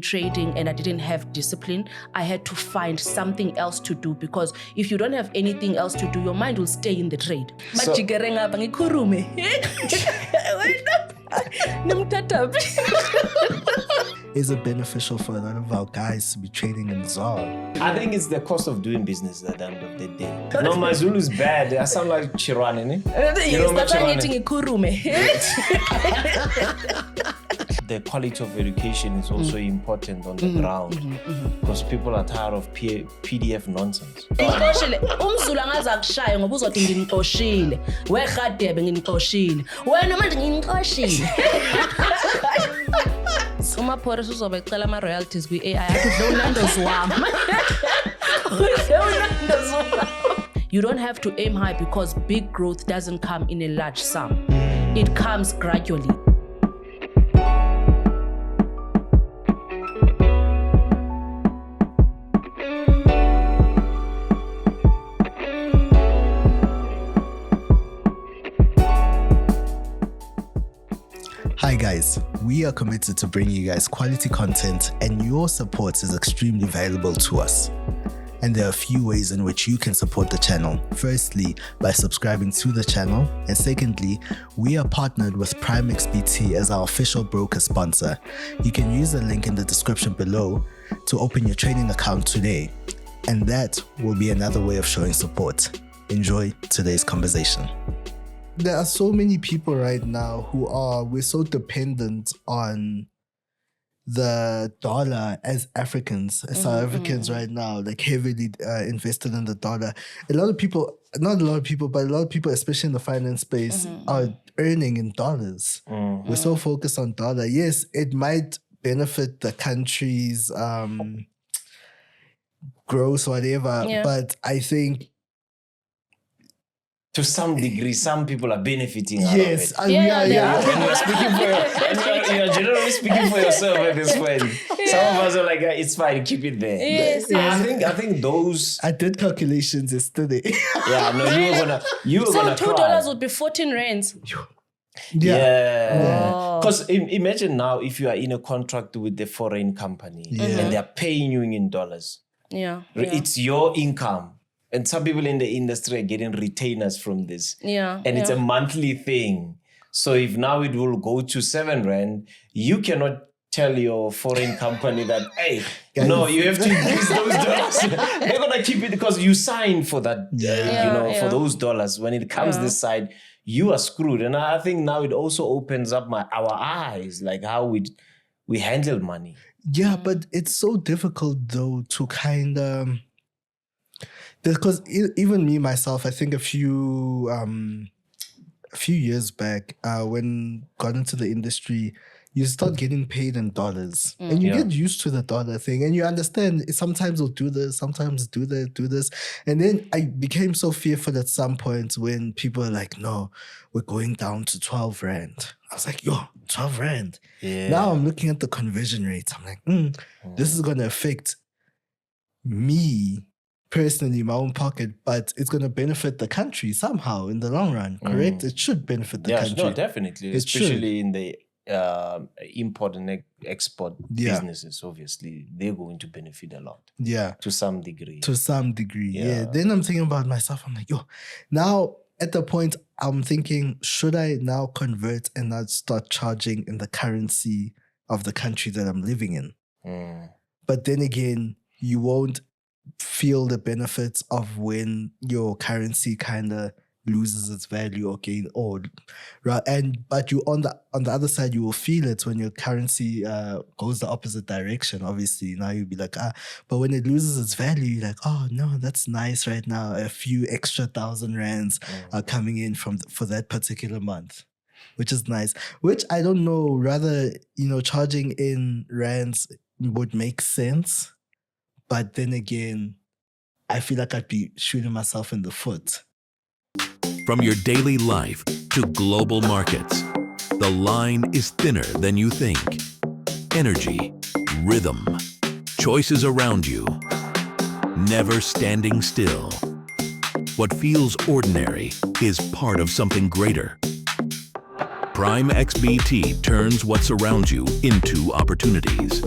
trading and I didn't have discipline, I had to find something else to do, because if you don't have anything else to do, your mind will stay in the trade. Is it beneficial for a lot of our guys to be trading in ZAR? I think it's the cost of doing business at the end of the day. No, my Zulu is bad. I sound like Chirwane, The quality of education is also important on the ground, because people are tired of PDF nonsense. royalties You don't have to aim high, because big growth doesn't come in a large sum. It comes gradually. Hi guys, we are committed to bringing you guys quality content, and your support is extremely valuable to us. And there are a few ways in which you can support the channel. Firstly, by subscribing to the channel, and secondly, we are partnered with PrimeXBT as our official broker sponsor. You can use the link in the description below to open your trading account today, and that will be another way of showing support. Enjoy today's conversation. There are so many people right now we're so dependent on the dollar as Africans, as South Africans right now, like heavily invested in the dollar. Not a lot of people, but a lot of people, especially in the finance space, are earning in dollars. We're so focused on dollar. Yes, it might benefit the country's growth or whatever, but I think to some degree, some people are benefiting out of it. And you're speaking you're generally speaking for yourself at this point. Some of us are like, it's fine, keep it there. Yes. I think those. I did calculations yesterday. You were gonna $2 cry. would be 14 rands. Because imagine now if you are in a contract with the foreign company and they are paying you in dollars. It's your income. And some people in the industry are getting retainers from this. And it's a monthly thing. So if now it will go to 7 rand, you cannot tell your foreign company that, hey, no, you have to increase those dollars. They're going to keep it because you signed for that, for those dollars. When it comes this side, you are screwed. And I think now it also opens up our eyes, like how we handle money. Yeah, but it's so difficult though to kind of... Because even me, myself, I think a few years back, when got into the industry, you start getting paid in dollars. And you get used to the dollar thing. And you understand, sometimes we'll do this, sometimes do this. And then I became so fearful at some point when people are like, no, we're going down to 12 rand. I was like, 12 rand. Yeah. Now I'm looking at the conversion rates. I'm like, this is going to affect me personally, my own pocket, but it's going to benefit the country somehow in the long run, correct? It should benefit the country. No, definitely. Especially in the import and export businesses, obviously, they're going to benefit a lot. Yeah. To some degree. Yeah. Then I'm thinking about myself, I'm like, now at the point I'm thinking, should I now convert and not start charging in the currency of the country that I'm living in? But then again, you won't feel the benefits of when your currency kind of loses its value or gain, but you on the other side, you will feel it when your currency goes the opposite direction. Obviously, now you'll be like, but when it loses its value, you're like, oh no, that's nice right now. A few extra 1,000 rands are coming in for that particular month, which is nice. Which I don't know, rather, charging in rands would make sense. But then again, I feel like I'd be shooting myself in the foot. From your daily life to global markets, the line is thinner than you think. Energy, rhythm, choices around you, never standing still. What feels ordinary is part of something greater. PrimeXBT turns what surrounds you into opportunities.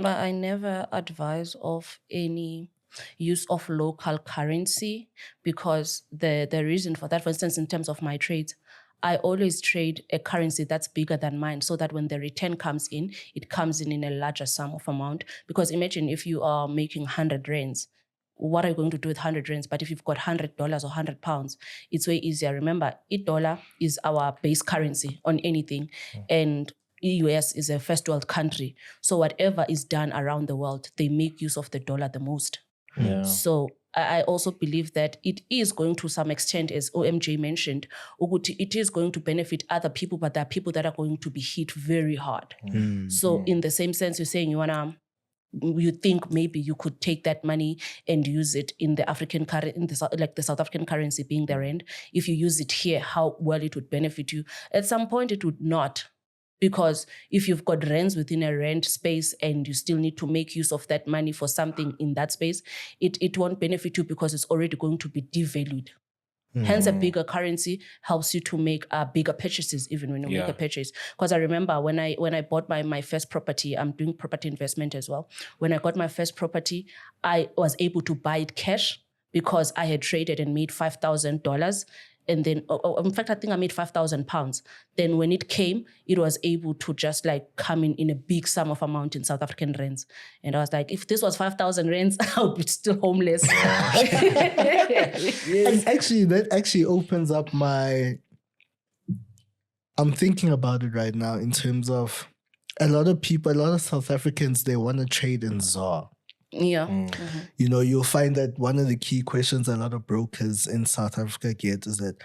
But I never advise of any use of local currency, because the reason for that, for instance, in terms of my trades, I always trade a currency that's bigger than mine, so that when the return comes in, it comes in a larger sum of amount. Because imagine if you are making 100 rands, what are you going to do with 100 rands? But if you've got $100 or £100, it's way easier. Remember, $1 is our base currency on anything. And US is a first world country. So whatever is done around the world, they make use of the dollar the most. Yeah. So I also believe that it is going to some extent, as OMJ mentioned, it is going to benefit other people, but there are people that are going to be hit very hard. So in the same sense, you're saying you think maybe you could take that money and use it in the African currency, like the South African currency being the rand. If you use it here, how well it would benefit you. At some point, it would not. Because if you've got rands within a rand space and you still need to make use of that money for something in that space, it won't benefit you, because it's already going to be devalued. Hence, a bigger currency helps you to make bigger purchases, even when you make a purchase. Because I remember when I bought my first property, I'm doing property investment as well. When I got my first property, I was able to buy it cash because I had traded and made $5,000. And then, in fact, I think I made £5,000. Then when it came, it was able to just like come in a big sum of amount in South African rands. And I was like, if this was 5,000 rands, I would be still homeless. And actually, that actually opens up I'm thinking about it right now in terms of a lot of South Africans, they want to trade in ZAR. Yeah. You know, you'll find that one of the key questions a lot of brokers in South Africa get is that,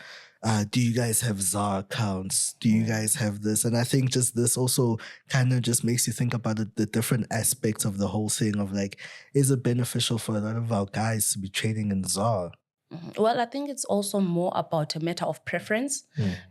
do you guys have ZAR accounts? Do you guys have this? And I think just this also kind of just makes you think about the different aspects of the whole thing of like, is it beneficial for a lot of our guys to be trading in ZAR? Well, I think it's also more about a matter of preference,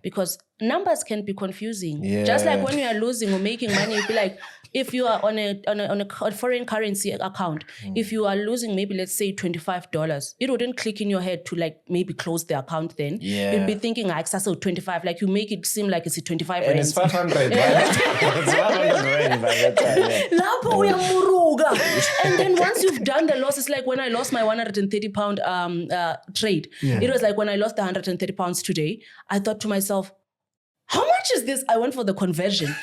because numbers can be confusing. Yeah. Just like when you are losing or making money, you'd be like, if you are on a foreign currency account, if you are losing maybe, let's say, $25, it wouldn't click in your head to like maybe close the account then. Yeah. You'd be thinking, like, so 25, like you make it seem like it's a 25 And it's 500, right? It's 500 rand by that time. Lapho uyamuruga. And then once you've done the loss, it's like when I lost my £130 trade. It was like when I lost the £130 today, I thought to myself, how much is this? I went for the conversion.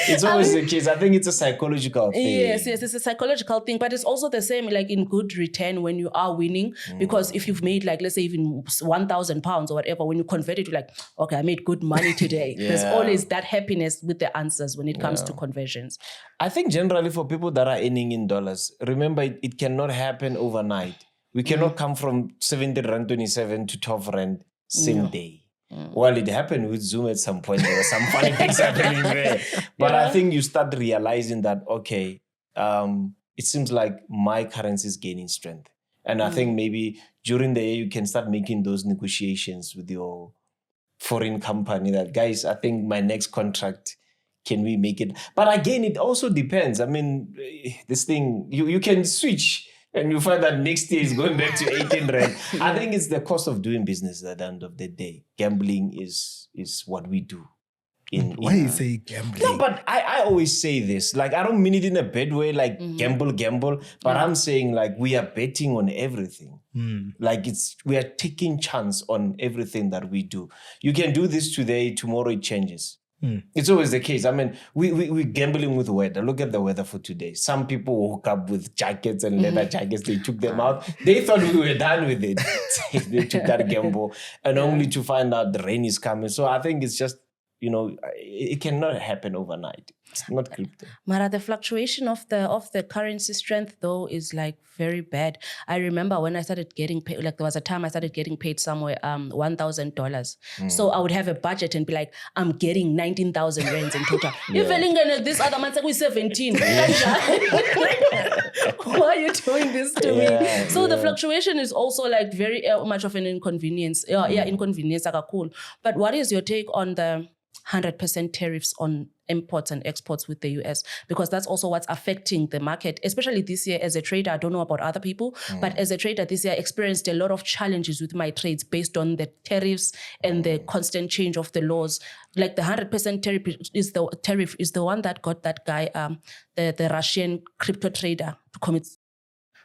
It's always the case. I think it's a psychological thing. Yes, it's a psychological thing, but it's also the same like in good return when you are winning, because if you've made like, let's say even £1,000 or whatever, when you convert it, you're like, okay, I made good money today. There's always that happiness with the answers when it comes to conversions. I think generally for people that are earning in dollars, remember it cannot happen overnight. We cannot come from 17 Rand 27 to 12 Rand same day. Well, it happened with Zoom at some point. There were some funny things happening there. But I think you start realizing that, okay, it seems like my currency is gaining strength. And I think maybe during the year, you can start making those negotiations with your foreign company that, guys, I think my next contract, can we make it? But again, it also depends. I mean, this thing, you can switch. And you find that next year is going back to 18 Rand. I think it's the cost of doing business at the end of the day. Gambling is what we do. Why do you say gambling? No, but I always say this. Like, I don't mean it in a bad way, like gamble. But I'm saying like we are betting on everything. Like we are taking chance on everything that we do. You can do this today, tomorrow it changes. It's always the case. I mean, we're gambling with weather. Look at the weather for today. Some people woke up with jackets and leather jackets. They took them out. They thought we were done with it. They took that gamble and only to find out the rain is coming. So I think it's just, it cannot happen overnight. It's not crypto. Mara, the fluctuation of the currency strength though is like very bad. I remember when I started getting paid, like there was a time I started getting paid somewhere $1,000. So I would have a budget and be like, I'm getting 19,000 rands in total. Even this other month, like 17. Why are you doing this to me? So the fluctuation is also like very much of an inconvenience. Inconvenience, cool. But what is your take on the 100% tariffs on imports and exports with the US, because that's also what's affecting the market, especially this year. As a trader, I don't know about other people, but as a trader this year, I experienced a lot of challenges with my trades based on the tariffs and the constant change of the laws. Like the 100% tariff is the one that got that guy, the Russian crypto trader, to commit.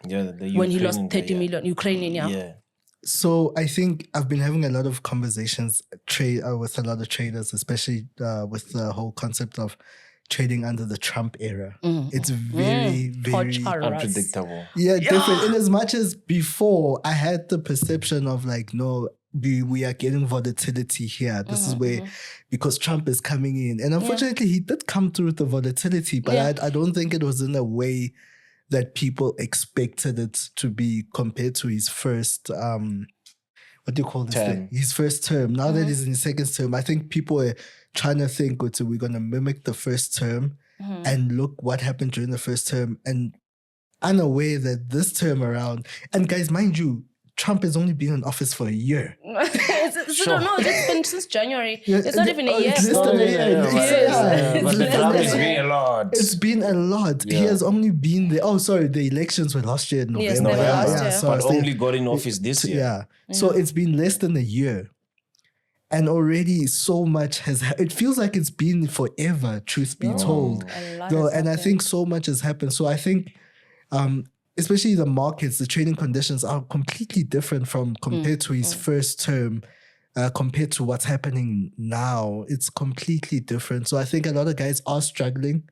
Yeah, when he lost 30 million Ukrainian. Yeah. So I think I've been having a lot of conversations with a lot of traders, especially with the whole concept of trading under the Trump era. It's very unpredictable. Yeah, different. In as much as before, I had the perception of like, no, we are getting volatility here. This is where, because Trump is coming in. And unfortunately, he did come through with the volatility, but I don't think it was in a way that people expected it to be compared to his first, what do you call this thing? His first term. Now that he's in his second term, I think people are trying to think, we're going to mimic the first term and look what happened during the first term, and unaware that this term around, and guys, mind you, Trump has only been in office for a year. No, it's been since January. It's not even a year. It's less than a year. But the Trump has been a lot. It's been a lot. Yeah. He has only been there. Oh, sorry, the elections were last year in November. Yes, they were last year. So but only got in office this year. Yeah. So it's been less than a year. And already so much has it feels like it's been forever, truth be told. And I think so much has happened. So I think especially the markets, the trading conditions are completely different compared to his first term, compared to what's happening now. It's completely different. So I think a lot of guys are struggling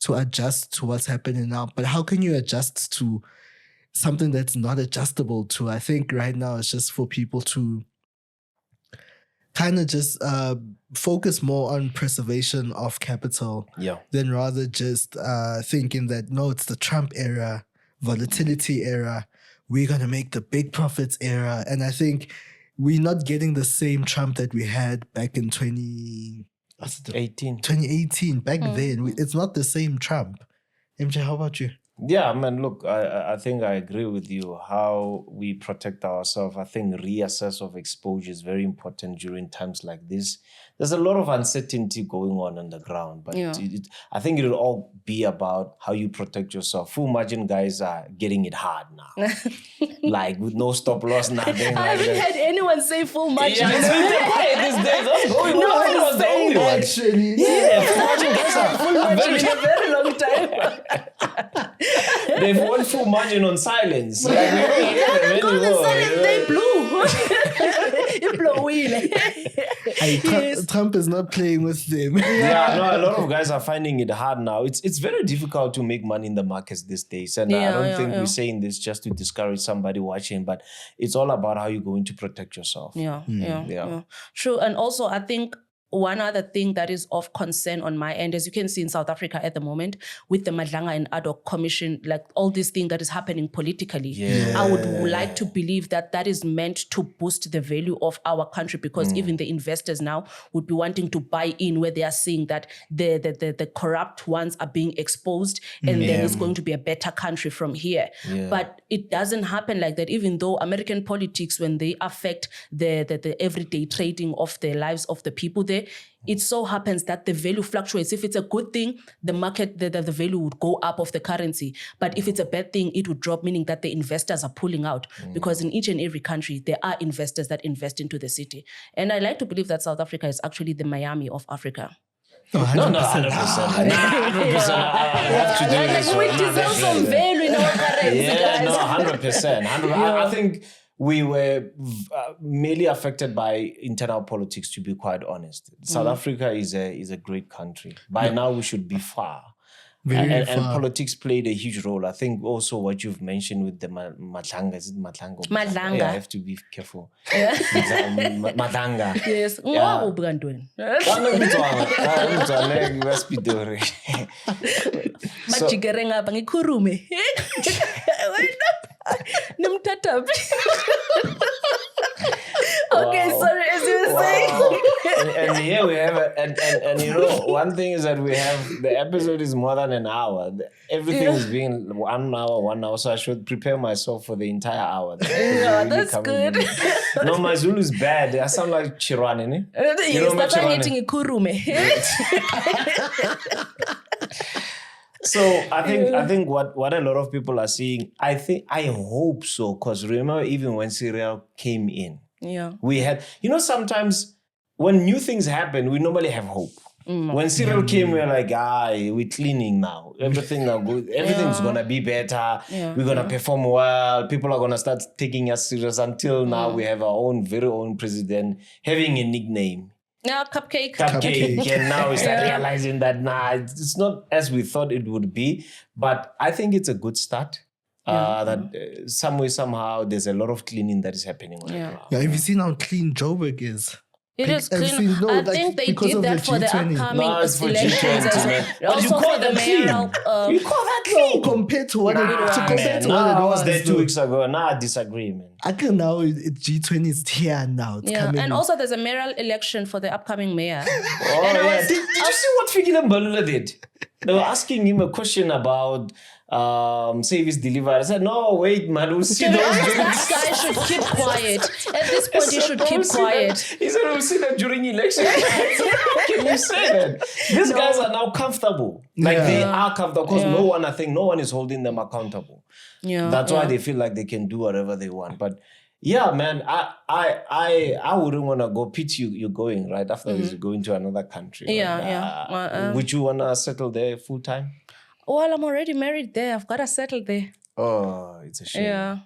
to adjust to what's happening now. But how can you adjust to something that's not adjustable to? I think right now it's just for people to kind of just focus more on preservation of capital than rather just thinking that, no, it's the Trump era, volatility era, we're going to make the big profits era. And I think we're not getting the same Trump that we had back in 2018. Back then, it's not the same Trump. MJ, how about you? Yeah, man, look, I think I agree with you. How we protect ourselves, I think reassess of exposure is very important during times like this. There's a lot of uncertainty going on the ground, but I think it'll all be about how you protect yourself. Full margin guys are getting it hard now. Like with no stop loss, nothing. I haven't had anyone say full margin. Yeah, it's been quiet these days. What's going on? I was the only one. Actually, full margin guys are full margin in a very long time. They've won full margin on silence. Like, because the silence they blew. It blew. Trump is not playing with them. Yeah, no, a lot of guys are finding it hard now. It's very difficult to make money in the markets these days. And I don't think we're saying this just to discourage somebody watching, but it's all about how you're going to protect yourself. Yeah. True. And also, I think one other thing that is of concern on my end, as you can see in South Africa at the moment, with the Madlanga and ad hoc commission, like all this thing that is happening politically, I would like to believe that that is meant to boost the value of our country, because even the investors now would be wanting to buy in, where they are seeing that the corrupt ones are being exposed, and then it's going to be a better country from here. But it doesn't happen like that, even though American politics, when they affect the everyday trading of the lives of the people there, it so happens that the value fluctuates. If it's a good thing, the market, the value would go up of the currency. But if it's a bad thing, it would drop, meaning that the investors are pulling out. Because in each and every country, there are investors that invest into the city. And I like to believe that South Africa is actually the Miami of Africa. No, 100%. 100%. I have to do this. We deserve some value in our currency, guys. No, 100%. I think we were merely affected by internal politics, to be quite honest. South Africa is a great country. By now, we should be far. And politics played a huge role. I think also what you've mentioned with the Madlanga. Is it Madlanga? Madlanga. Yeah, I have to be careful. Madlanga. Yes. Okay, sorry, as you were saying. and here we have and you know, one thing is that we have the episode is more than an hour. Everything is being 1 hour, so I should prepare myself for the entire hour. Yeah, that's good. No, my Zulu is bad. I sound like Chirwane. You know Chirwane? Eating ikurume. So I think what a lot of people are seeing, I hope so, because remember even when cereal came in, we had, you know, sometimes when new things happen, we normally have hope. When cereal came, we were like, we're cleaning now. Everything now good. Everything's gonna be better. We're gonna perform well. People are gonna start taking us serious. Until now, we have our very own president having a nickname. Yeah, cupcake. And now we start realizing that it's not as we thought it would be. But I think it's a good start. That some way, somehow, there's a lot of cleaning that is happening on the ground. Yeah, have you seen how clean Joburg is? It is clean. I think they did that for the upcoming elections as well. Also for the mayoral. You call that clean? Compared to what it was. There 2 weeks ago. Now I disagree, man. I can now, G20 is here now. It's coming and also there's a mayoral election for the upcoming mayor. Did you see what Fikile Mbalula did? They were asking him a question about service delivery. I said, no, wait, man, we'll see those. That guy should keep quiet. At this point, he should keep quiet. He said, we'll see that during election. How can you say that? These guys are now comfortable. Like they are comfortable because no one is holding them accountable. That's why they feel like they can do whatever they want. But yeah, man, I wouldn't want to go. Pete, you're going, right? After this, you're going to another country. Would you want to settle there full time? Well, I'm already married there. I've got to settle there. Oh, it's a shame. Yeah.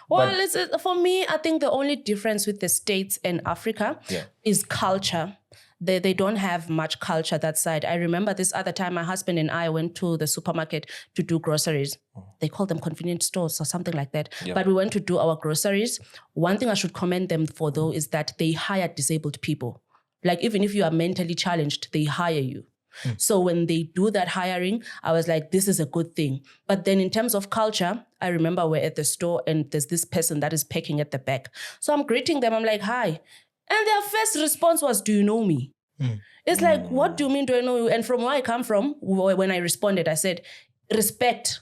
Well, for me, I think the only difference with the States and Africa is culture. They don't have much culture that side. I remember this other time my husband and I went to the supermarket to do groceries. They call them convenience stores or something like that. But we went to do our groceries. One thing I should commend them for though is that they hire disabled people. Like even if you are mentally challenged, they hire you. So when they do that hiring, I was like, this is a good thing. But then in terms of culture, I remember we're at the store and there's this person that is packing at the back. So I'm greeting them. I'm like, hi. And their first response was, do you know me? It's like, what do you mean, do I know you? And from where I come from, when I responded, I said, respect.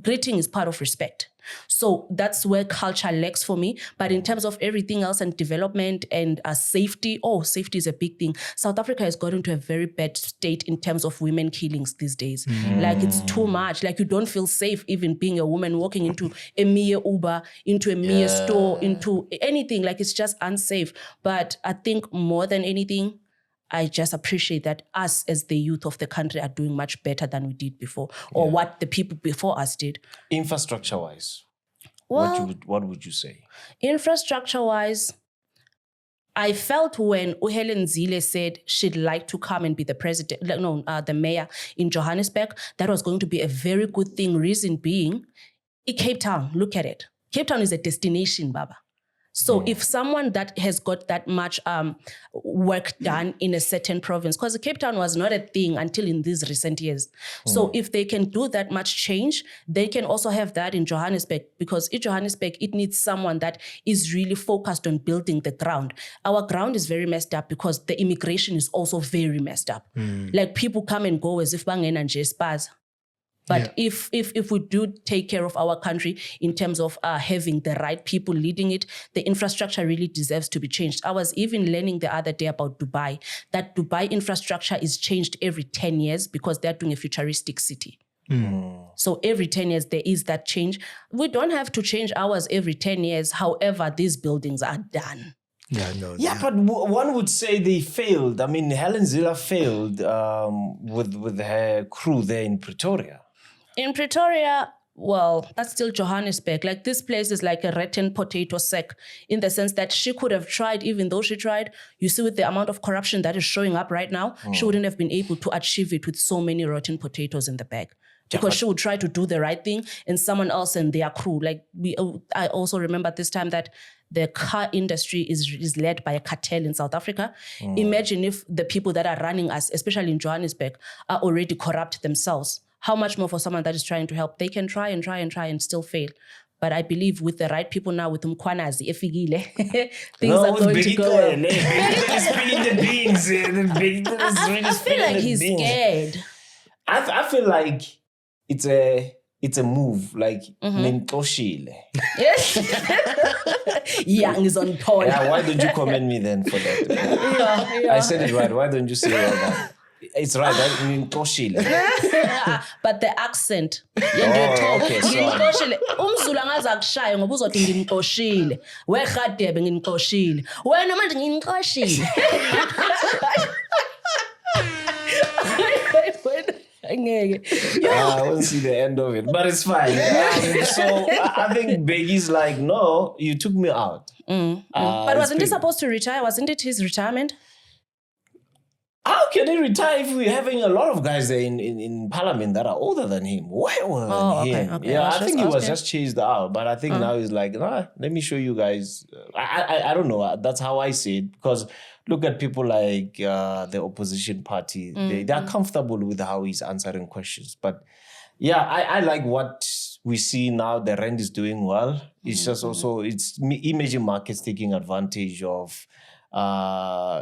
Greeting is part of respect. So that's where culture lacks for me. But in terms of everything else and development and safety, safety is a big thing. South Africa has got into a very bad state in terms of women killings these days. Like it's too much. Like you don't feel safe even being a woman walking into a mere Uber, into a mere store, into anything. Like it's just unsafe. But I think more than anything, I just appreciate that us as the youth of the country are doing much better than we did before, or what the people before us did. Infrastructure-wise, well, what would you say? Infrastructure-wise, I felt when Helen Zille said she'd like to come and be the the mayor in Johannesburg, that was going to be a very good thing. Reason being, Cape Town, look at it. Cape Town is a destination, Baba. So if someone that has got that much work done in a certain province, because Cape Town was not a thing until in these recent years. So if they can do that much change, they can also have that in Johannesburg, because in Johannesburg, it needs someone that is really focused on building the ground. Our ground is very messed up because the immigration is also very messed up. Like people come and go as if bangena and spas. But if we do take care of our country in terms of having the right people leading it, the infrastructure really deserves to be changed. I was even learning the other day about Dubai, that Dubai infrastructure is changed every 10 years because they're doing a futuristic city. So every 10 years, there is that change. We don't have to change ours every 10 years. However, these buildings are done. But one would say they failed. I mean, Helen Zille failed with her crew there in Pretoria. In Pretoria, well, that's still Johannesburg. Like this place is like a rotten potato sack in the sense that she could have tried, even though she tried. You see, with the amount of corruption that is showing up right now, she wouldn't have been able to achieve it with so many rotten potatoes in the bag. Because she would try to do the right thing and someone else and their crew. Like I also remember this time that the car industry is led by a cartel in South Africa. Imagine if the people that are running us, especially in Johannesburg, are already corrupt themselves. How much more for someone that is trying to help? They can try and still fail. But I believe with the right people now, with Mkwanazi, Efigile, things are going to go well. He's spilling the beans. I feel like he's scared. I feel like it's a move, like Nintoshile. Young is on point. Yeah, why don't you commend me then for that? I said it right. Why don't you say all that? It's right, right? Nintoshile. But the accent. Okay, so Ngintoshile. Umzulu angaze akushaya ngoba uzothi ngintoshile. Wegadebe ngintoshile. Wena manje ngintoshile. I won't see the end of it, but it's fine. So I think Beggie's like, no, you took me out. But wasn't he supposed to retire? Wasn't it his retirement? How can he retire if we're having a lot of guys there in parliament that are older than him? Way older than him. Okay. Yeah, I think he was just chased out. But I think now he's like, nah, let me show you guys. I don't know. That's how I see it. Because look at people like the opposition party. They're comfortable with how he's answering questions. But yeah, I like what we see now. The rand is doing well. It's just also, it's emerging markets taking advantage of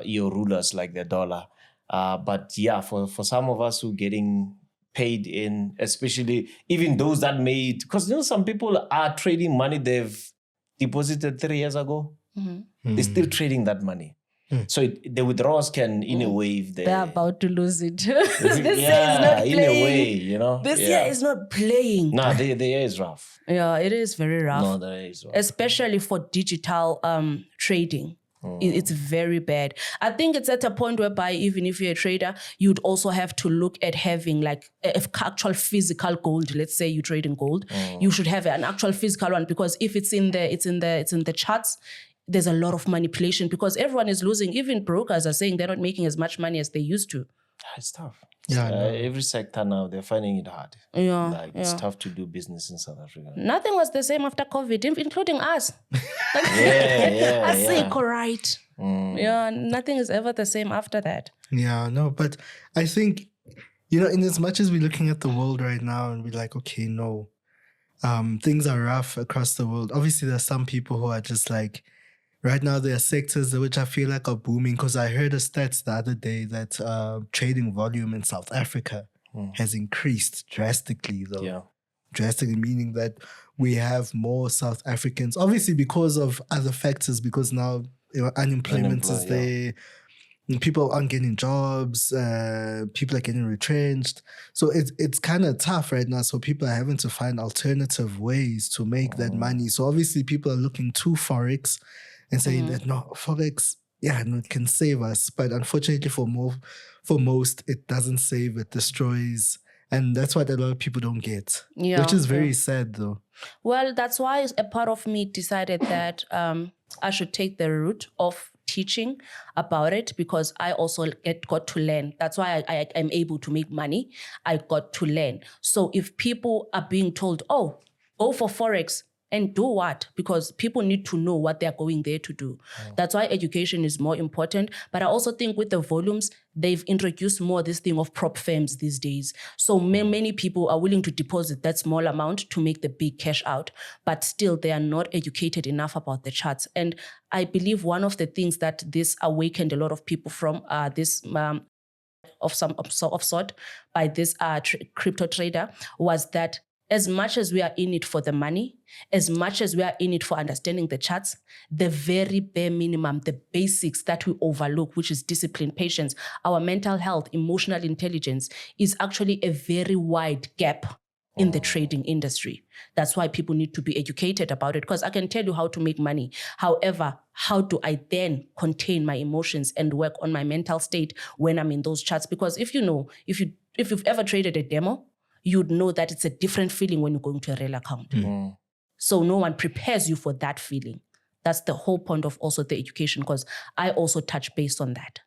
your rulers like the dollar. But yeah, for some of us who getting paid in, especially even those that made, because some people are trading money they've deposited 3 years ago. They're still trading that money. So the withdrawals can, in a way, if they're about to lose it. This year is not playing. In a way, This year is not playing. No, the year is rough. Yeah, it is very rough. No, the year is rough. Especially for digital trading. It's very bad. I think it's at a point whereby even if you're a trader, you'd also have to look at having like actual physical gold. Let's say you trade in gold, you should have an actual physical one, because if it's in the charts, there's a lot of manipulation because everyone is losing. Even brokers are saying they're not making as much money as they used to. It's tough. Yeah, every sector now, they're finding it hard. It's tough to do business in South Africa. Nothing was the same after COVID, including us. I say right. Yeah, nothing is ever the same after that. Yeah, no, but I think, in as much as we're looking at the world right now and we're like, okay, no, things are rough across the world. Obviously, there's some people who are just like, right now, there are sectors which I feel like are booming, because I heard a stats the other day that trading volume in South Africa has increased drastically, though. Yeah. Drastically, meaning that we have more South Africans, obviously because of other factors, because now unemployment is there, people aren't getting jobs, people are getting retrenched. So it's kind of tough right now. So people are having to find alternative ways to make that money. So obviously people are looking to Forex and saying that, no, Forex, it can save us. But unfortunately for most, it doesn't save, it destroys. And that's what a lot of people don't get, which is very sad though. Well, that's why a part of me decided that I should take the route of teaching about it, because I also got to learn. That's why I'm able to make money. I got to learn. So if people are being told, oh, go for Forex, and do what? Because people need to know what they're going there to do. That's why education is more important. But I also think with the volumes, they've introduced more this thing of prop firms these days. So many people are willing to deposit that small amount to make the big cash out. But still, they are not educated enough about the charts. And I believe one of the things that this awakened a lot of people from this of sort by this crypto trader was that as much as we are in it for the money, as much as we are in it for understanding the charts, the very bare minimum, the basics that we overlook, which is discipline, patience, our mental health, emotional intelligence, is actually a very wide gap in the trading industry. That's why people need to be educated about it, because I can tell you how to make money. However, how do I then contain my emotions and work on my mental state when I'm in those charts? Because if you've ever traded a demo, you'd know that it's a different feeling when you're going to a real account. So no one prepares you for that feeling. That's the whole point of also the education, because I also touch base on that.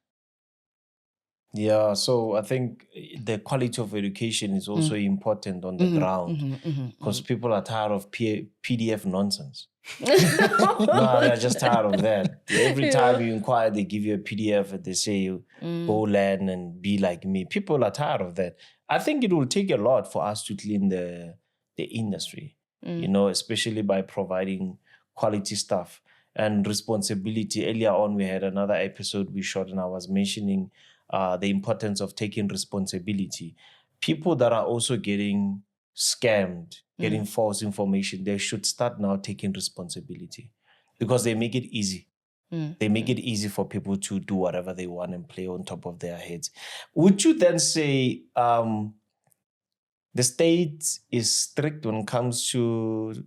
Yeah, so I think the quality of education is also important on the ground, because people are tired of PDF nonsense. No, they're just tired of that. Every time you inquire, they give you a PDF and they say, go learn and be like me. People are tired of that. I think it will take a lot for us to clean the industry. especially by providing quality stuff and responsibility. Earlier on, we had another episode we shot, and I was mentioning the importance of taking responsibility. People that are also getting scammed, getting false information, they should start now taking responsibility, because they make it easy. They make it easy for people to do whatever they want and play on top of their heads. Would you then say the state is strict when it comes to,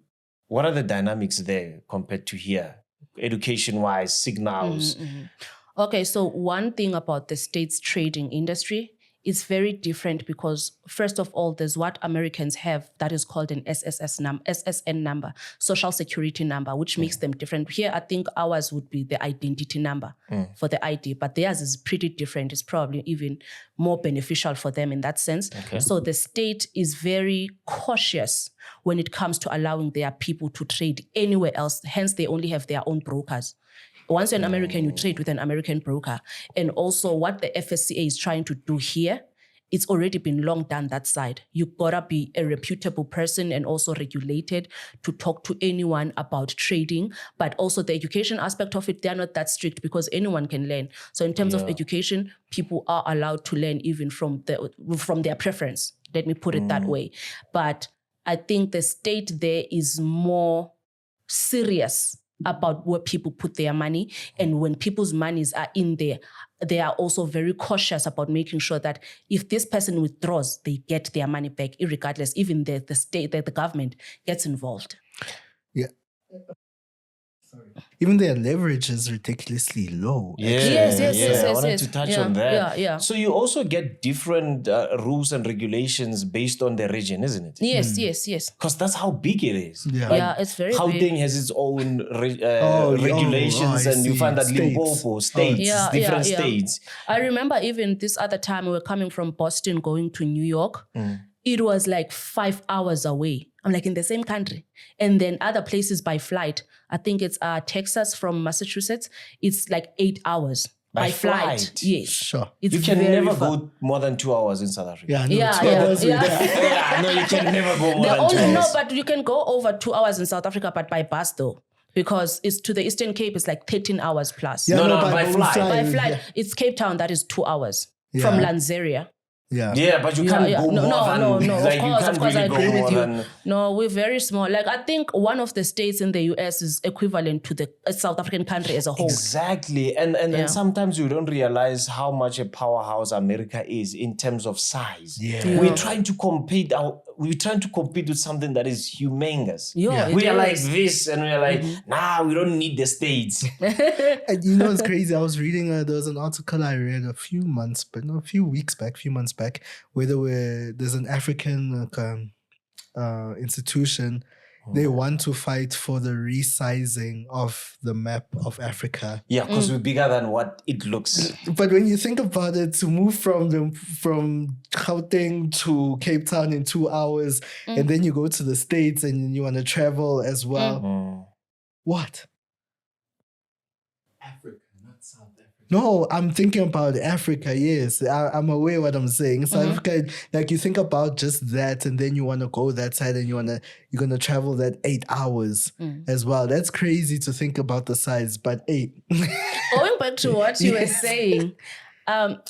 what are the dynamics there compared to here, education-wise, signals? Okay, so one thing about the state's trading industry, it's very different because, first of all, there's what Americans have that is called an SSN number, Social Security number, which makes them different. Here, I think ours would be the identity number for the ID, but theirs is pretty different. It's probably even more beneficial for them in that sense. Okay. So the state is very cautious when it comes to allowing their people to trade anywhere else. Hence, they only have their own brokers. Once you're an American, you trade with an American broker. And also what the FSCA is trying to do here, it's already been long done that side. You've got to be a reputable person and also regulated to talk to anyone about trading. But also the education aspect of it, they're not that strict because anyone can learn. So in terms of education, people are allowed to learn even from their preference. Let me put it that way. But I think the state there is more serious about where people put their money. And when people's monies are in there, they are also very cautious about making sure that if this person withdraws, they get their money back, irregardless. Even the state, the government gets involved. Yeah. Sorry. Even their leverage is ridiculously low. Yes. I wanted to touch on that. Yeah. So you also get different rules and regulations based on the region, isn't it? Yes. Because that's how big it is. Yeah, it's very big. Gauteng has its own regulations, and you find that Limpopo, states, different states. I remember even this other time we were coming from Boston going to New York. It was like 5 hours away. I'm like in the same country. And then other places by flight, I think it's Texas from Massachusetts, it's like 8 hours. By flight. Yes. Sure. It's you can never go more than 2 hours in South Africa. No, 2 hours no, you can never go more than 2 hours. No, but you can go over 2 hours in South Africa, but by bus though. Because it's to the Eastern Cape, it's like 13 hours plus. No, by flight. By flight. It's Cape Town, that is 2 hours from Lanseria. Yeah, but you can't go more than... Of course, I agree with you. No, we're very small. Like, I think one of the states in the US is equivalent to the South African country as a whole. Exactly. And sometimes you don't realize how much a powerhouse America is in terms of size. We're trying to compete with something that is humongous. We are like this, and we're like, we don't need the states. And you know, it's crazy. I was reading, there was an article I read a few months back, where there's an African institution. They want to fight for the resizing of the map of Africa. Yeah, because we're bigger than what it looks. But when you think about it, to move from Gauteng to Cape Town in 2 hours, and then you go to the States and you want to travel as well. What? Africa, not South Africa. No, I'm thinking about Africa, yes. I'm aware what I'm saying. So Africa, like you think about just that, and then you want to go that side and you're going to travel that 8 hours as well. That's crazy to think about the size, but 8. Going back to what you were saying,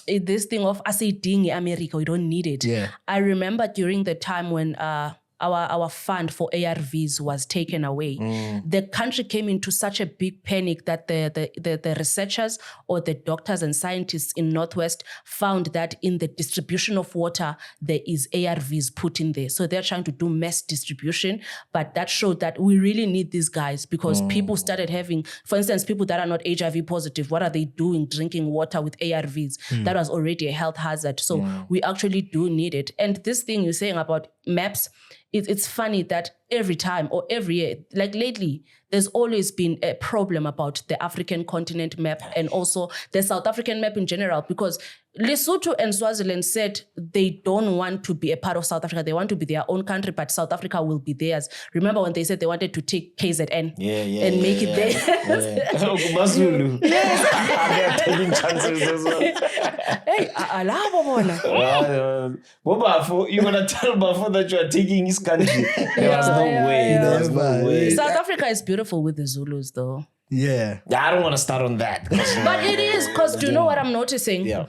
this thing of Asiding America, we don't need it. Yeah. I remember during the time when our fund for ARVs was taken away. The country came into such a big panic that the researchers or the doctors and scientists in Northwest found that in the distribution of water, there is ARVs put in there. So they're trying to do mass distribution, but that showed that we really need these guys because people started having, for instance, people that are not HIV positive, what are they doing drinking water with ARVs? That was already a health hazard. So we actually do need it. And this thing you're saying about maps, it's funny that every time or every year, like lately, there's always been a problem about the African continent map and also the South African map in general, because Lesotho and Swaziland said they don't want to be a part of South Africa. They want to be their own country, but South Africa will be theirs. Remember when they said they wanted to take KZN and make it theirs? Mazulu. They are taking chances as well. Hey, alabo bona. You're going to tell Bafo that you are taking his country. There was no way. There was no way. South Africa is beautiful with the Zulus, though. Yeah. I don't want to start on that. But it is, because do you know what I'm noticing? Yeah.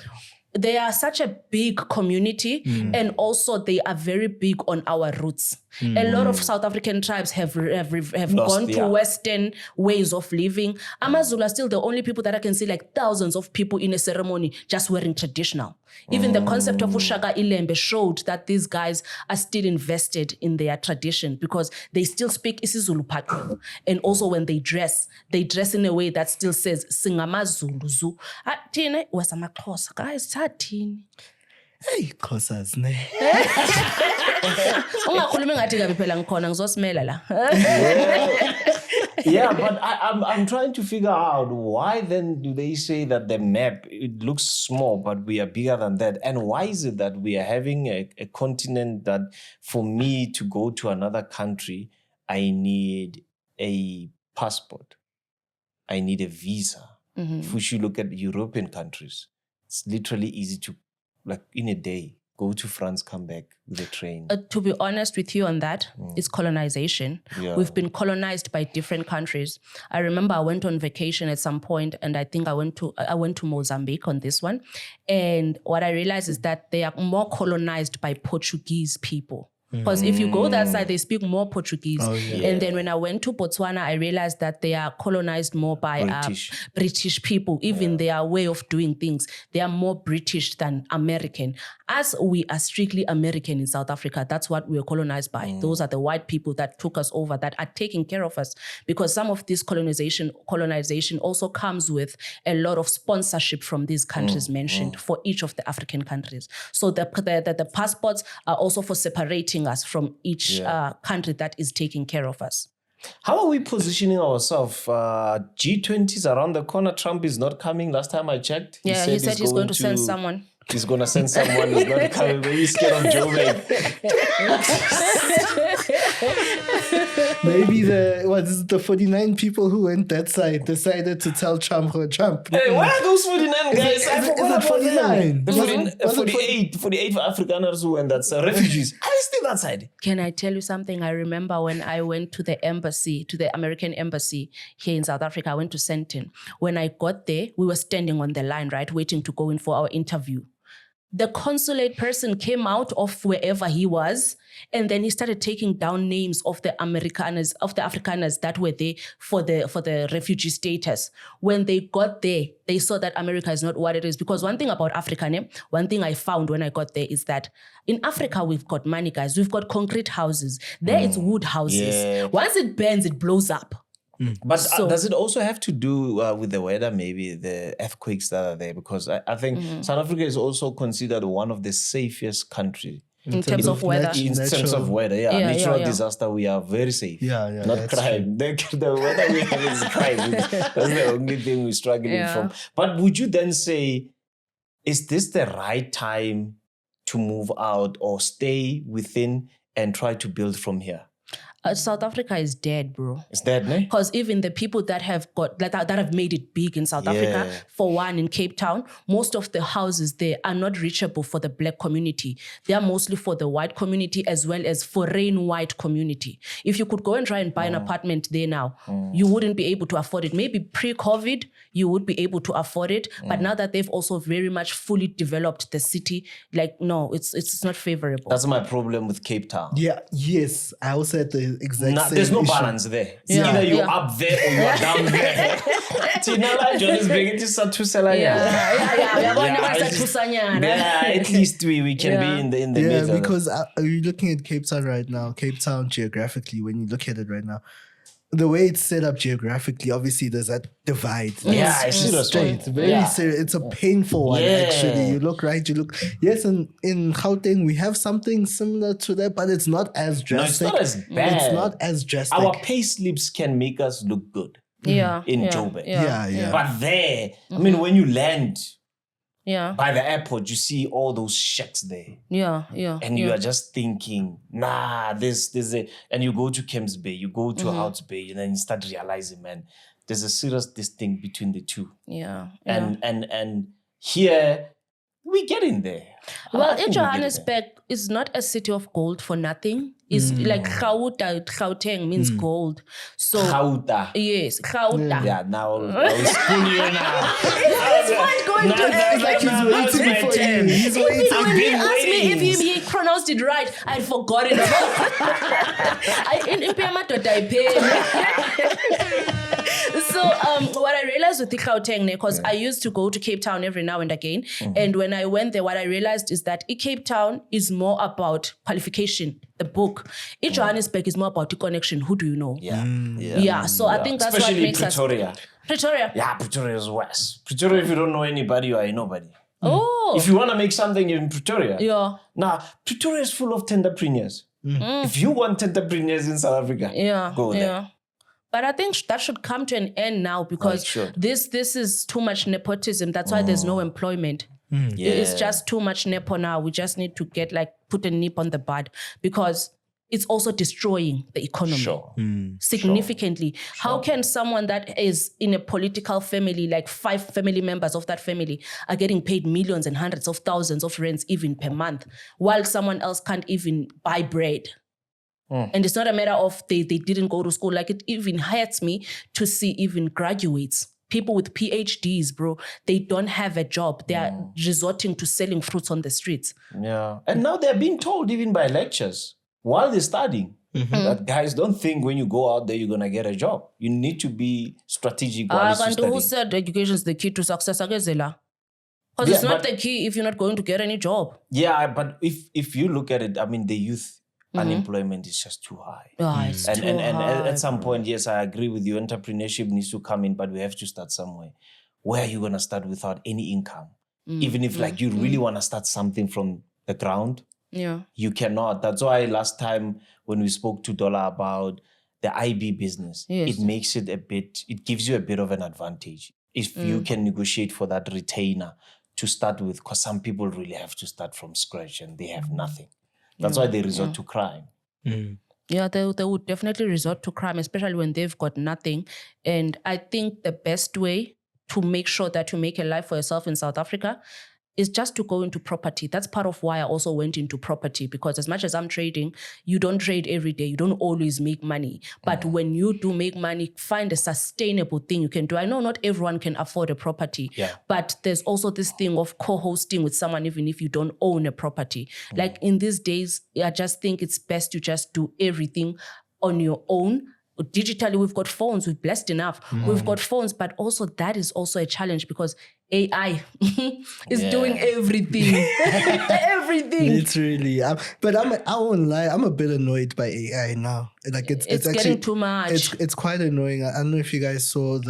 They are such a big community, and also they are very big on our roots. A lot of South African tribes have gone to Western ways of living. Amazulu are still the only people that I can see like thousands of people in a ceremony just wearing traditional. Even the concept of Ushaka Ilembe showed that these guys are still invested in their tradition because they still speak isiZulu patois. And also when they dress in a way that still says Singamazulu zu. Thina wasamaXhosa guys thathini. Hey, Xhosas ne. Ungakhulumi ngathi kabi phela ngikhona ngizosimela la. Yeah, but I'm trying to figure out why then do they say that the map, it looks small, but we are bigger than that? And why is it that we are having a continent that for me to go to another country, I need a passport, I need a visa. If we should look at European countries, it's literally easy to, like in a day, go to France, come back with a train. To be honest with you on that, it's colonization. Yeah. We've been colonized by different countries. I remember I went on vacation at some point, and I think I went to Mozambique on this one. And what I realized is that they are more colonized by Portuguese people. Because if you go that side, they speak more Portuguese. And then when I went to Botswana, I realized that they are colonized more by British people. Even their way of doing things, they are more British than American. As we are strictly American in South Africa, that's what we are colonized by. Those are the white people that took us over, that are taking care of us. Because some of this colonization also comes with a lot of sponsorship from these countries mentioned for each of the African countries. So the passports are also for separating us from each country that is taking care of us. How are we positioning ourselves? G20s around the corner. Trump is not coming. Last time I checked, he said he's going to send someone. He's going to send someone. He's not coming. Maybe he's scared of Joe Biden. Maybe the 49 people who went that side decided to tell Trump. Hey, where are those 49 guys? I forgot about 49. The 48 Afrikaners who went that side. Refugees. Are they still that side? Can I tell you something? I remember when I went to the embassy, to the American embassy here in South Africa. I went to Sandton. When I got there, we were standing on the line, right, waiting to go in for our interview. The consulate person came out of wherever he was, and then he started taking down names of the Afrikaners that were there for the refugee status. When they got there, they saw that America is not what it is. Because one thing about Africa, one thing I found when I got there is that in Africa, we've got money, guys. We've got concrete houses. There it's wood houses. Yeah. Once it burns, it blows up. But does it also have to do with the weather, maybe the earthquakes that are there? Because I think South Africa is also considered one of the safest countries. In terms of weather. In terms of weather, natural disaster, we are very safe. Not crime. The weather we have is crime. That's the only thing we're struggling from. But would you then say, is this the right time to move out or stay within and try to build from here? South Africa is dead, bro. It's dead, ne? Because even the people that have made it big in South Africa, for one, in Cape Town, most of the houses there are not reachable for the black community. They are mostly for the white community as well as foreign white community. If you could go and try and buy an apartment there now, you wouldn't be able to afford it. Maybe pre-COVID, you would be able to afford it. But now that they've also very much fully developed the city, like, no, it's not favorable. That's my problem with Cape Town. Yeah, yes. I also had the exact same there's no issue. balance there. Either you're up there or you're down there. At least we can be in the middle. Yeah, because are you looking at Cape Town right now? Cape Town geographically, when you look at it right now, the way it's set up geographically, obviously there's that divide. Yeah, I see the straight. point. Very serious. It's a painful one, actually. You look right, yes, and in Gauteng we have something similar to that, but it's not as drastic. No, it's not as bad. It's not as drastic. Our pay slips can make us look good. In Joburg. But there, I mean, when you land by the airport, you see all those shacks there. And you are just thinking, nah, there's a, and you go to Kems Bay, you go to Houts Bay, and then you start realizing, man, there's a serious distinct between the two. And here, we get in there. Well, in Johannesburg is not a city of gold for nothing. It's like Gauteng means gold. So Gauta. Yes, Gauta. Yeah, now I'll school you now. It's fine going to It's like he's waiting for you. He's waiting. When he asked me if he pronounced it right, I forgot it. So what I realized with the Gauteng, because I used to go to Cape Town every now and again, and when I went there, what I realized is that in Cape Town is more about qualification, the book. In Johannesburg is more about the connection. Who do you know? So I think that's especially what makes Pretoria. Pretoria. Yeah, Pretoria is worse. Pretoria, if you don't know anybody, you are a nobody. Oh. If you want to make something in Pretoria. Now, Pretoria is full of entrepreneurs. If you want entrepreneurs in South Africa, go there. But I think that should come to an end now because this is too much nepotism. That's why there's no employment. It's just too much nepo now. We just need to put a nip on the bud because it's also destroying the economy significantly. How can someone that is in a political family, like 5 family members of that family are getting paid millions and hundreds of thousands of rands even per month, while someone else can't even buy bread? And it's not a matter of they didn't go to school. Like, it even hurts me to see even graduates, people with PhDs, bro, they don't have a job. They are resorting to selling fruits on the streets. Yeah. And now they're being told even by lectures while they're studying that, guys, don't think when you go out there you're going to get a job. You need to be strategic while you're studying. Who said education is the key to success? Because it's not the key if you're not going to get any job. Yeah, but if you look at it, I mean, the youth unemployment is just too high. It's too high. At some point, yes, I agree with you. Entrepreneurship needs to come in, but we have to start somewhere. Where are you going to start without any income? Even if you really want to start something from the ground, you cannot. That's why last time when we spoke to Dollar about the IB business, it makes it it gives you a bit of an advantage. If you can negotiate for that retainer to start with, because some people really have to start from scratch and they have nothing. That's why they resort to crime. Yeah, they would definitely resort to crime, especially when they've got nothing. And I think the best way to make sure that you make a life for yourself in South Africa is just to go into property. That's part of why I also went into property, because as much as I'm trading, you don't trade every day. You don't always make money. But when you do make money, find a sustainable thing you can do. I know not everyone can afford a property, but there's also this thing of co-hosting with someone even if you don't own a property. Like in these days, I just think it's best to just do everything on your own. Digitally, we've got phones. We're blessed enough. We've got phones, but also that is also a challenge because AI is doing everything. Everything. Literally. But I won't lie, I'm a bit annoyed by AI now. Like it's actually getting too much. It's quite annoying. I don't know if you guys saw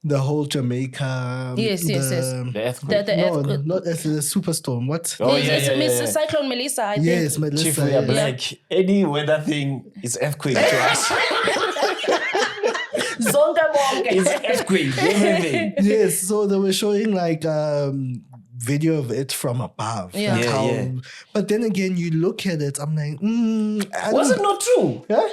the whole Jamaica. Yes. The earthquake. The earthquake. No, not the superstorm. What? It's Cyclone Melissa, I think. Yes, Melissa. Chief, we are black. Any weather thing is earthquake to us. It's earthquake, everything. Yes, so they were showing video of it from above. But then again, you look at it, I'm like, was it not true? Yeah?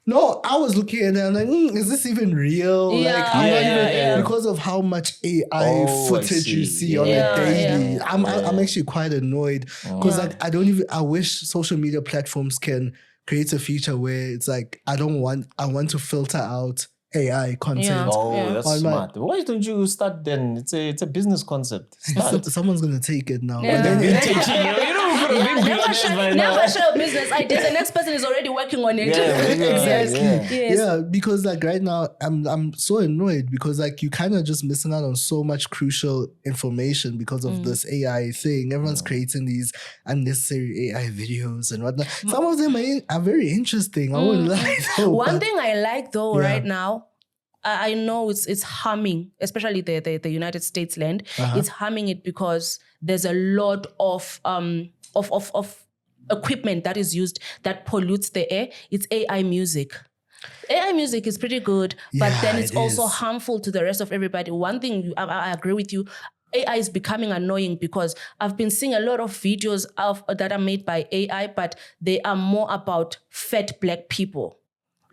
No, I was looking at it, I'm like, is this even real? Because of how much AI footage you see on a daily. I'm actually quite annoyed because I wish social media platforms can create a feature where it's like, I want to filter out AI content. That's smart. Why don't you start then? It's a business concept. Someone's gonna take it now. Never show business ideas. The next person is already working on it. Yeah, because like right now, I'm so annoyed because like you kind of just missing out on so much crucial information because of this AI thing. Everyone's creating these unnecessary AI videos and whatnot. Some of them are very interesting. I wouldn't lie. One thing I like though right now, I know it's harming, especially the United States land. It's harming it because there's a lot of equipment that is used that pollutes the air. It's AI music. AI music is pretty good, but then it's also harmful to the rest of everybody. One thing, I agree with you, AI is becoming annoying because I've been seeing a lot of videos that are made by AI, but they are more about fat black people.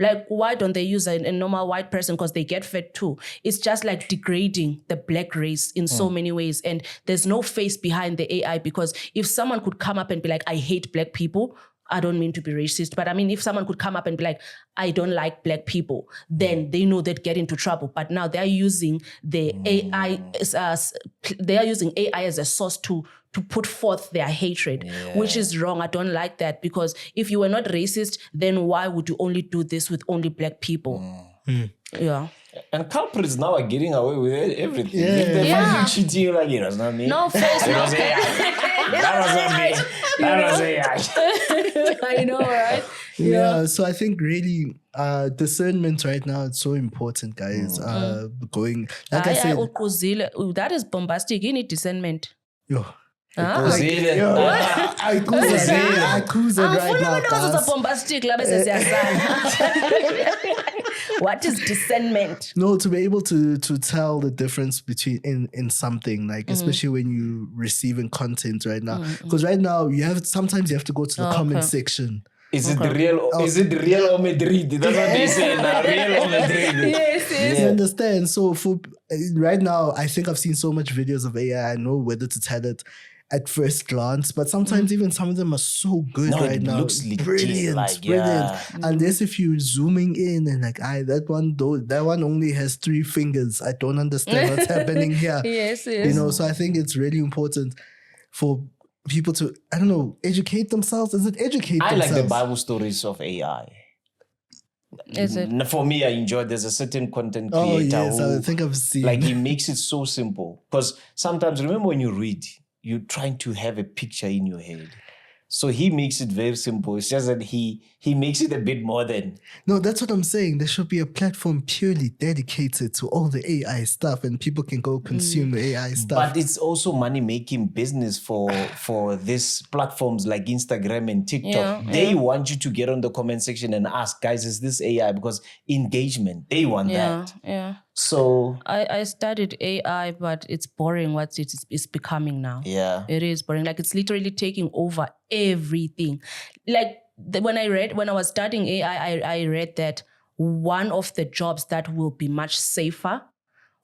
Like, why don't they use a normal white person because they get fat too? It's just like degrading the black race in so many ways. And there's no face behind the AI because if someone could come up and be like, I hate black people, I don't mean to be racist, but I mean, if someone could come up and be like, I don't like black people, then they know they'd get into trouble. But now they're using the AI, they are using AI as a source to put forth their hatred, which is wrong. I don't like that because if you were not racist, then why would you only do this with only black people? Yeah. And culprits now are getting away with everything. If they find you cheating, you're like, it's not me. No face, no AI. That was not me. That was AI. I know, right? Yeah, so I think really discernment right now is so important, guys. Going, like I said, that is bombastic. You need discernment. Yo. I cruise it right now, What is discernment? No, to be able to tell the difference between in something, like especially when you receiving content right now. Because right now sometimes you have to go to the comment section. Is it the real? Is it the real or Madrid? That's what they say now. Real or Madrid? Yes. You understand? So for right now, I think I've seen so much videos of AI. I know whether to tell it at first glance, but sometimes even some of them are so good right now. Looks legit, brilliant. Unless if you're zooming in and like, that one only has 3 fingers. I don't understand what's happening here. Yes. You know, so I think it's really important for people to, I don't know, educate themselves. Is it educate themselves? I like the Bible stories of AI. Is it? For me, I enjoy. There's a certain content creator I think I've seen. Like, he makes it so simple. Because sometimes, remember when you read, you're trying to have a picture in your head. So he makes it very simple. It's just that he makes it a bit more than... No, that's what I'm saying. There should be a platform purely dedicated to all the AI stuff and people can go consume the AI stuff. But it's also money-making business for these platforms like Instagram and TikTok. They want you to get on the comment section and ask, guys, is this AI? Because engagement, they want that. Yeah. So I studied AI, but it's boring what it's becoming now. Yeah. It is boring. Like, it's literally taking over everything. Like, when I was studying AI, I read that one of the jobs that will be much safer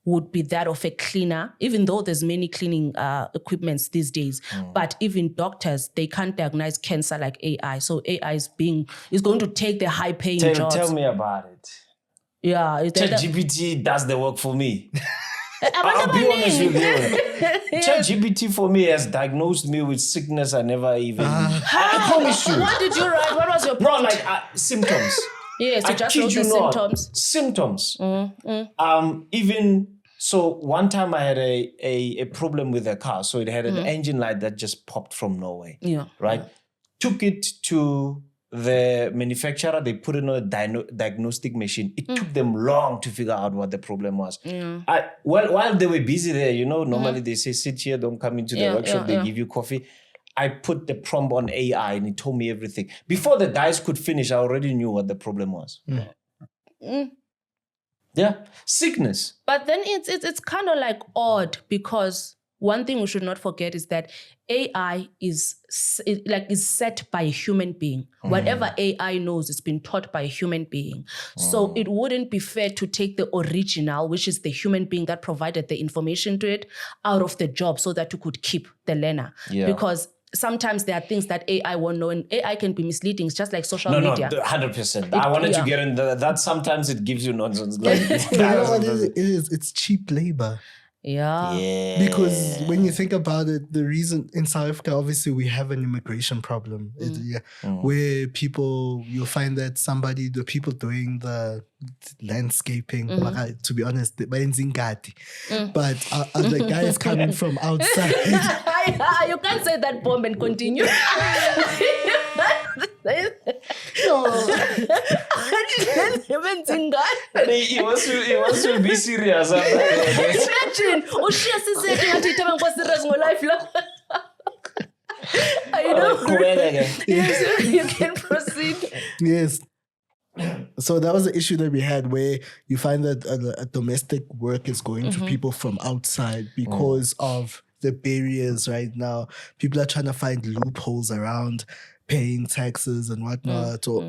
would be that of a cleaner, even though there's many cleaning equipments these days. But even doctors, they can't diagnose cancer like AI. So AI is going to take the high-paying jobs. Tell me about it. Yeah. ChatGPT does the work for me. I'll be honest with you. ChatGPT for me has diagnosed me with sickness I never even... I promise you. What did you write? What was your prompt? No, like symptoms. Yes, you just wrote the symptoms. Symptoms. Even... So one time I had a problem with a car. So it had an engine light that just popped from nowhere. Yeah. Right? Took it to the manufacturer, they put it on a diagnostic machine. It took them long to figure out what the problem was. While they were busy there, normally they say, sit here, don't come into the workshop, they give you coffee. I put the prompt on AI and it told me everything. Before the guys could finish, I already knew what the problem was. Yeah, sickness. But then it's kind of like odd because one thing we should not forget is that AI is set by a human being. Whatever AI knows, it's been taught by a human being. So it wouldn't be fair to take the original, which is the human being that provided the information to it, out of the job so that you could keep the learner. Yeah. Because sometimes there are things that AI won't know, and AI can be misleading. It's just like social media. No, 100%. I wanted to get in that. Sometimes it gives you nonsense. Like, You know what it is? It's cheap labor. Yeah. Because when you think about it, the reason in South Africa, obviously, we have an immigration problem. Where you'll find that the people doing the landscaping, to be honest, but the guys coming from outside. You can't say that bomb and continue. He wants to be serious. Imagine. You can proceed. Yes. So that was the issue that we had, where you find that a domestic work is going to people from outside because of the barriers right now. People are trying to find loopholes around paying taxes and whatnot, or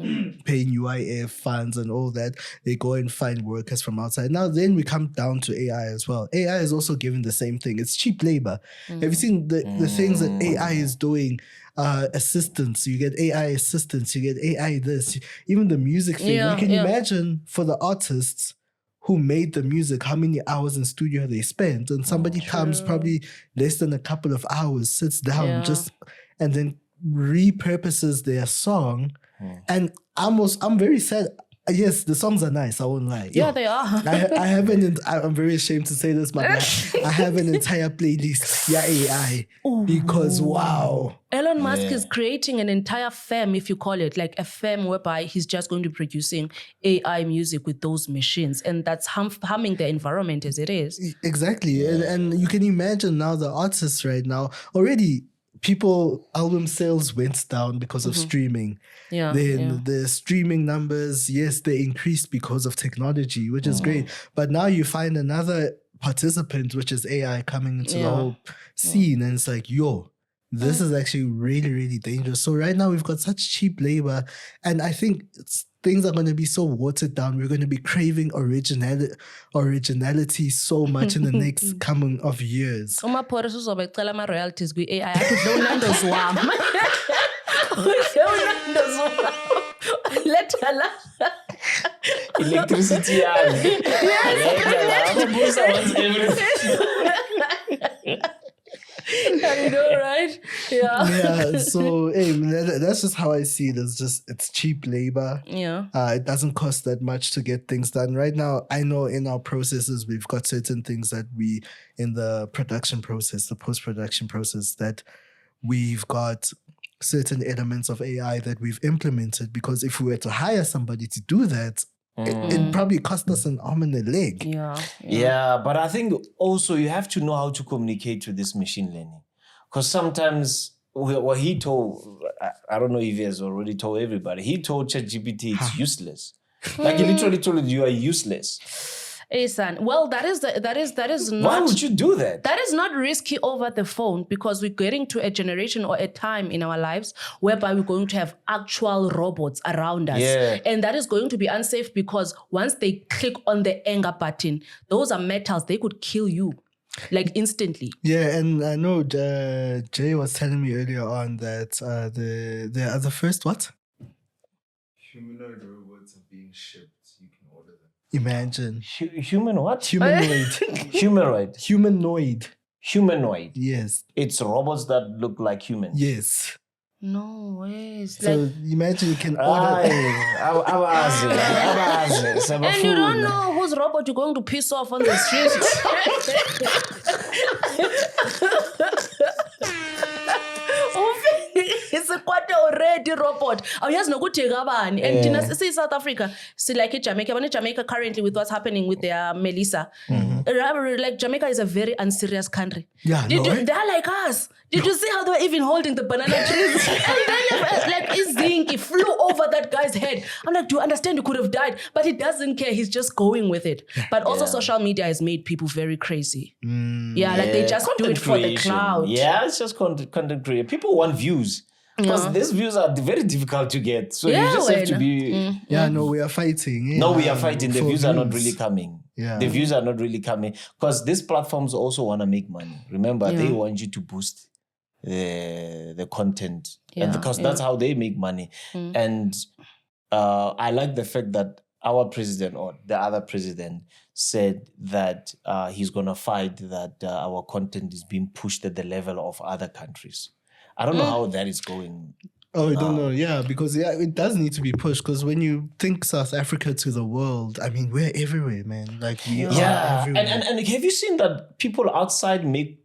paying UIF funds and all that. They go and find workers from outside. Now then we come down to AI as well. AI is also giving the same thing. It's cheap labor. Have you seen the things that AI is doing? Assistants, you get AI assistants, you get AI this, even the music thing. You can imagine for the artists who made the music, how many hours in studio they spent, and somebody comes probably less than a couple of hours, sits down and then repurposes their song. And I'm very sad. Yes, the songs are nice, I won't lie. Yeah, they are. I'm very ashamed to say this, but I have an entire playlist, AI, because wow. Elon Musk is creating an entire firm, if you call it, like a firm whereby he's just going to be producing AI music with those machines, and that's harming the environment as it is. Exactly, and you can imagine now the artists right now, already album sales went down because of streaming. The streaming numbers, yes, they increased because of technology, which is great. But now you find another participant, which is AI, coming into the whole scene, and it's like, this is actually really, really dangerous. So right now we've got such cheap labor, and I think things are going to be so watered down. We're going to be craving originality so much in the next coming of years. Royalties AI. Electricity. I know, right? Yeah. So that's just how I see it. It's cheap labor. It doesn't cost that much to get things done. Right now, I know in our processes we've got certain things that in the production process, the post-production process, that we've got certain elements of AI that we've implemented, because if we were to hire somebody to do that, it probably cost us an arm and a leg. Yeah, but I think also you have to know how to communicate with this machine learning. Because sometimes what he told, I don't know if he has already told everybody, he told ChatGPT it's useless. Like he literally told it, you are useless. Hey son, well that is not. Why would you do that? That is not risky over the phone, because we're getting to a generation or a time in our lives whereby we're going to have actual robots around us. And that is going to be unsafe, because once they click on the anger button, those are metals, they could kill you like instantly. Yeah, and I know Jay was telling me earlier on that there are the first what? Humanoid robots are being shipped. You can order them. Imagine. Human what? Humanoid. Humanoid. Yes. It's robots that look like humans. Yes. No way. So imagine you can order. And you don't know whose robot you're going to piss off on the street. It's a quarter already robot. And in South Africa, like Jamaica currently, with what's happening with their Melissa, like Jamaica is a very unserious country. Yeah, they're like us. Did you see how they were even holding the banana trees? And then like Zinky flew over that guy's head. I'm like, do you understand? You could have died, but he doesn't care. He's just going with it. But also social media has made people very crazy. Like they just do it for the cloud. Yeah, it's just content creation. People want views. Because these views are very difficult to get. So you just have to be... we are fighting. No, we are fighting. The views are not really coming. Yeah. The views are not really coming. Because these platforms also want to make money. Remember, they want you to boost the content, and because that's how they make money. And I like the fact that our president or the other president said that he's going to fight that our content is being pushed at the level of other countries. I don't know how that is going. Oh, I don't know. Yeah, because it does need to be pushed. Because when you think South Africa to the world, I mean, we're everywhere, man. Like we are everywhere. And have you seen that people outside make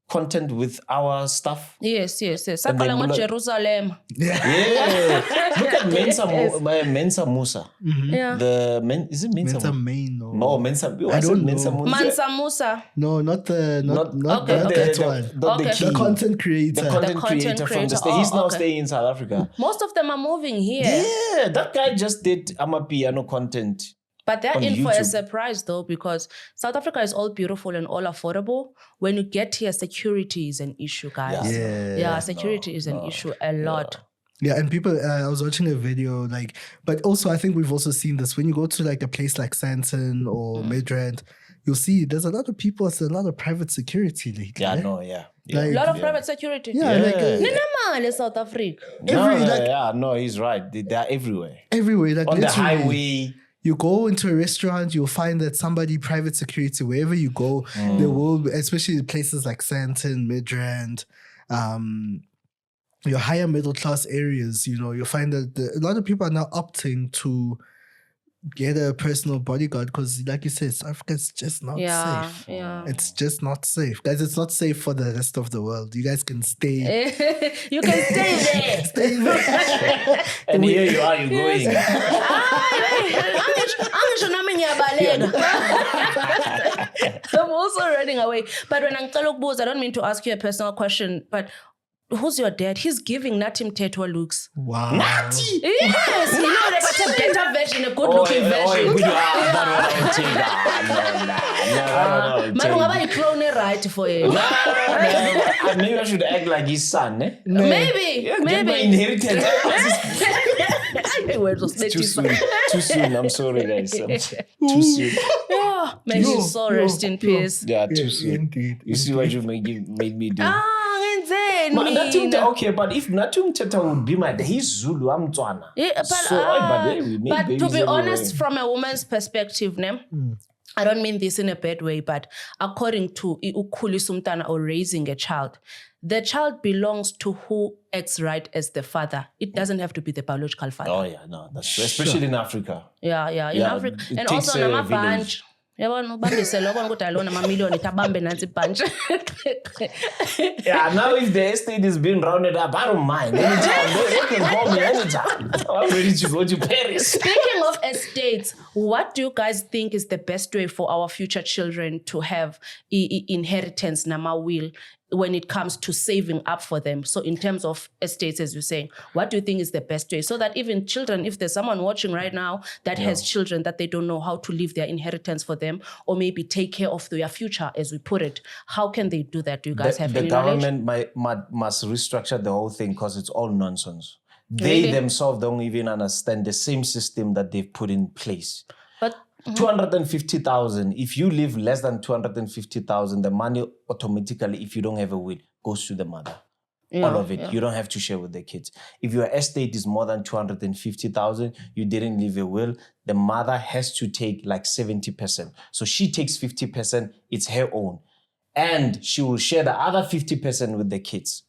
content with our stuff? Yes. Jerusalem. Yeah. Look at Mensa Musa. Yeah. Is it Mensa? Mensa Main. No, Mensa. I don't know. Mensa Musa. Mansa Musa. No, not that one. The content creator. The content creator from the state. He's now staying in South Africa. Most of them are moving here. Yeah, that guy just did Amapiano content. But they're in for a surprise though, because South Africa is all beautiful and all affordable. When you get here, security is an issue, guys. Security is an issue a lot. Yeah, and people, I was watching a video, but also I think we've also seen this. When you go to a place like Sandton or Midrand, you'll see there's a lot of people, there's a lot of private security lately. Yeah, a lot of private security. Yeah, South Africa. No, he's right. They are everywhere. Everywhere. On the highway. You go into a restaurant, you'll find that somebody, private security, wherever you go, there will, especially in places like Sandton, Midrand, your higher middle class areas, you'll find that a lot of people are now opting to get a personal bodyguard because, like you said, South Africa is just not safe. Yeah. It's just not safe. Guys, it's not safe for the rest of the world. You guys can stay. You can stay there. Stay there. And here you are, you're going. I'm also running away. But when Uncle Booz, I don't mean to ask you a personal question, but who's your dad? He's giving Natim Tetwa looks. Wow. Nati? Yes, they got a better version, a good-looking version. No. Clone right for him. Maybe I should act like his son, eh? No. Maybe. Get my inheritance. Too soon. I'm sorry, guys. Too soon. Yeah. May his soul rest in peace. Yeah, too soon. Indeed. You see what you made me do. Okay, but if Natum Teta would be my, he's Zulu, I'm Tswana. But to be honest, from a woman's perspective, I don't mean this in a bad way, but according to Ukuli Sumtana or raising a child, the child belongs to who acts right as the father. It doesn't have to be the biological father. Oh yeah, no, that's true. Especially in Africa. Yeah, in Africa. And also in a bunch. Yeah, now if the estate is being rounded up, I don't mind. Anytime, they can call me anytime. I'm ready to go to Paris. Speaking of estates, what do you guys think is the best way for our future children to have inheritance, nama will, when it comes to saving up for them? So in terms of estates, as you're saying, what do you think is the best way? So that even children, if there's someone watching right now that has children that they don't know how to leave their inheritance for them or maybe take care of their future, as we put it, how can they do that? Do you guys have any knowledge? The government must restructure the whole thing because it's all nonsense. They themselves don't even understand the same system that they've put in place. But 250,000. If you live less than 250,000, the money automatically, if you don't have a will, goes to the mother. All of it. Yeah. You don't have to share with the kids. If your estate is more than 250,000, you didn't leave a will, the mother has to take like 70%. So she takes 50%, it's her own. And she will share the other 50% with the kids.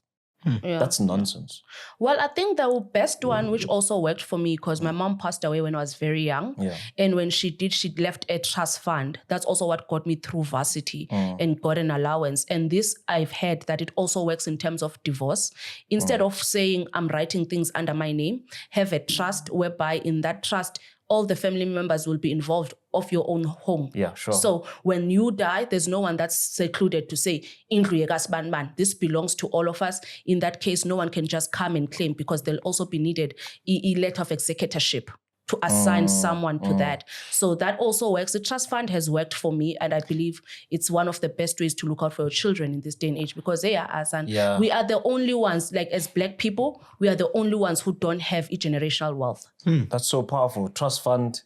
Yeah. That's nonsense. Well, I think the best one, which also worked for me, because my mom passed away when I was very young. Yeah. And when she did, she left a trust fund. That's also what got me through varsity and got an allowance. And this, I've heard that it also works in terms of divorce. Instead of saying I'm writing things under my name, have a trust whereby in that trust, all the family members will be involved of your own home. Yeah, sure. So when you die, there's no one that's secluded to say, this belongs to all of us. In that case, no one can just come and claim because there'll also be needed a letter of executorship to assign someone to that. So that also works. The trust fund has worked for me, and I believe it's one of the best ways to look out for your children in this day and age, because we are the only ones, like as Black people, we are the only ones who don't have generational wealth. That's so powerful. Trust fund.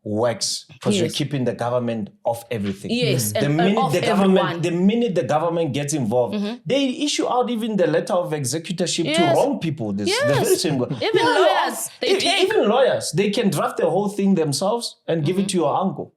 works because you're keeping the government off everything. Yes, The minute the government gets involved, they issue out even the letter of executorship to wrong people. The very same. Even lawyers, even lawyers, they can draft the whole thing themselves and give it to your uncle.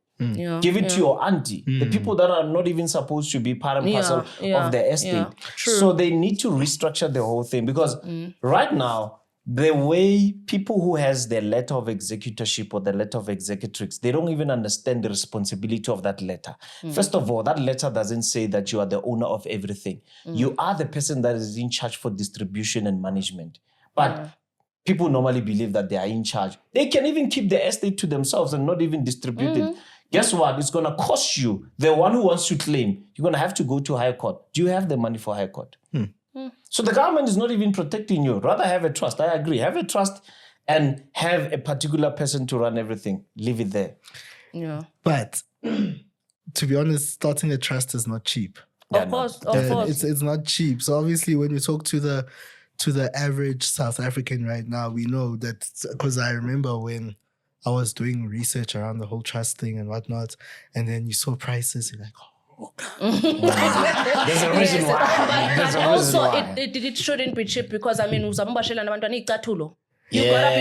Give it to your auntie. The people that are not even supposed to be part and parcel of the estate. So they need to restructure the whole thing because right now, the way people who has the letter of executorship or the letter of executrix, they don't even understand the responsibility of that letter. First of all, that letter doesn't say that you are the owner of everything. You are the person that is in charge for distribution and management. But people normally believe that they are in charge. They can even keep the estate to themselves and not even distribute it. Guess what? It's going to cost you. The one who wants to claim, you're going to have to go to high court. Do you have the money for high court? So the government is not even protecting you. Rather have a trust. I agree. Have a trust and have a particular person to run everything. Leave it there. Yeah. But to be honest, starting a trust is not cheap. Of course. It's not cheap. So obviously when you talk to the average South African right now, we know that, because I remember when I was doing research around the whole trust thing and whatnot, and then you saw prices, you're like, There's a reason why. But also, it shouldn't be cheap because, I mean, you gotta be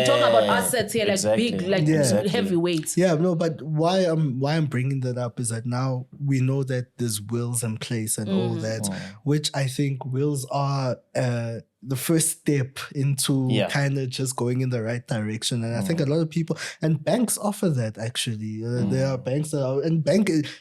talking about assets here, like big, like heavy weights. Yeah, no, but why I'm bringing that up is that now we know that there's wills in place and all that, which I think wills are the first step into kind of just going in the right direction. And I think a lot of people, and banks offer that actually. There are banks that are, and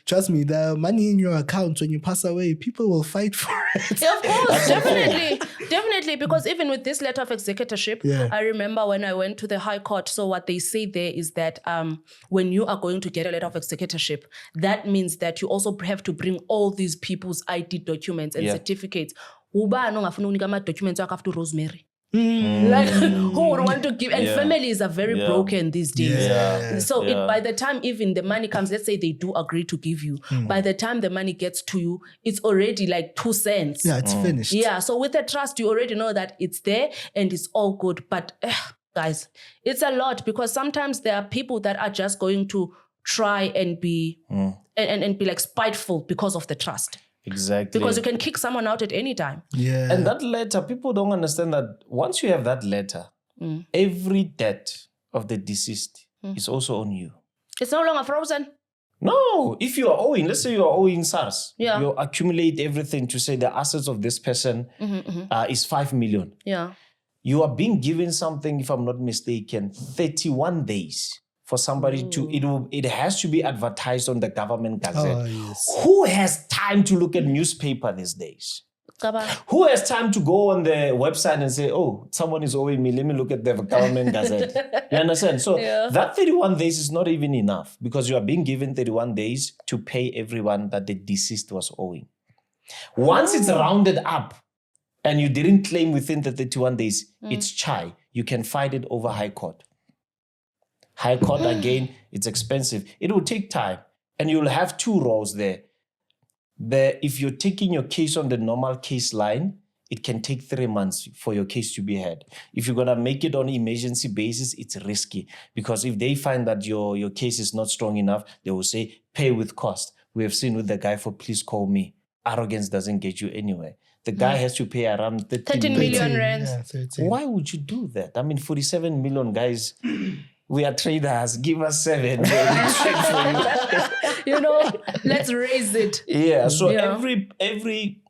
trust me, the money in your account when you pass away, people will fight for it. Yeah, of course, definitely. Because even with this letter of executorship, I remember when I went to the High Court. So what they say there is that when you are going to get a letter of executorship, that means that you also have to bring all these people's ID documents and certificates. Documents after Rosemary. Like, who would want to give? And families are very broken these days. So by the time even the money comes, let's say they do agree to give you, by the time the money gets to you, it's already like 2 cents. Yeah, it's finished. Yeah, so with a trust, you already know that it's there and it's all good. But guys, it's a lot because sometimes there are people that are just going to try and be and be like spiteful because of the trust. Exactly. Because you can kick someone out at any time. Yeah. And that letter, people don't understand that once you have that letter, every debt of the deceased is also on you. It's no longer frozen. No. If you are owing, let's say you are owing SARS, you accumulate everything to say the assets of this person is 5 million. Yeah. You are being given something, if I'm not mistaken, 31 days. For somebody it has to be advertised on the government gazette. Oh, yes. Who has time to look at newspaper these days? Who has time to go on the website and say, oh, someone is owing me, let me look at the government gazette. You understand? So that 31 days is not even enough because you are being given 31 days to pay everyone that the deceased was owing. Once it's rounded up and you didn't claim within the 31 days, it's chai. You can fight it over High Court. High Court, again, it's expensive. It will take time. And you'll have 2 rows there. If you're taking your case on the normal case line, it can take 3 months for your case to be heard. If you're going to make it on emergency basis, it's risky. Because if they find that your case is not strong enough, they will say, pay with cost. We have seen with the guy for Please Call Me. Arrogance doesn't get you anywhere. The guy has to pay around 13 million rands. Yeah, why would you do that? I mean, 47 million guys... We are traders. Give us 7. You know, let's raise it. Yeah. So every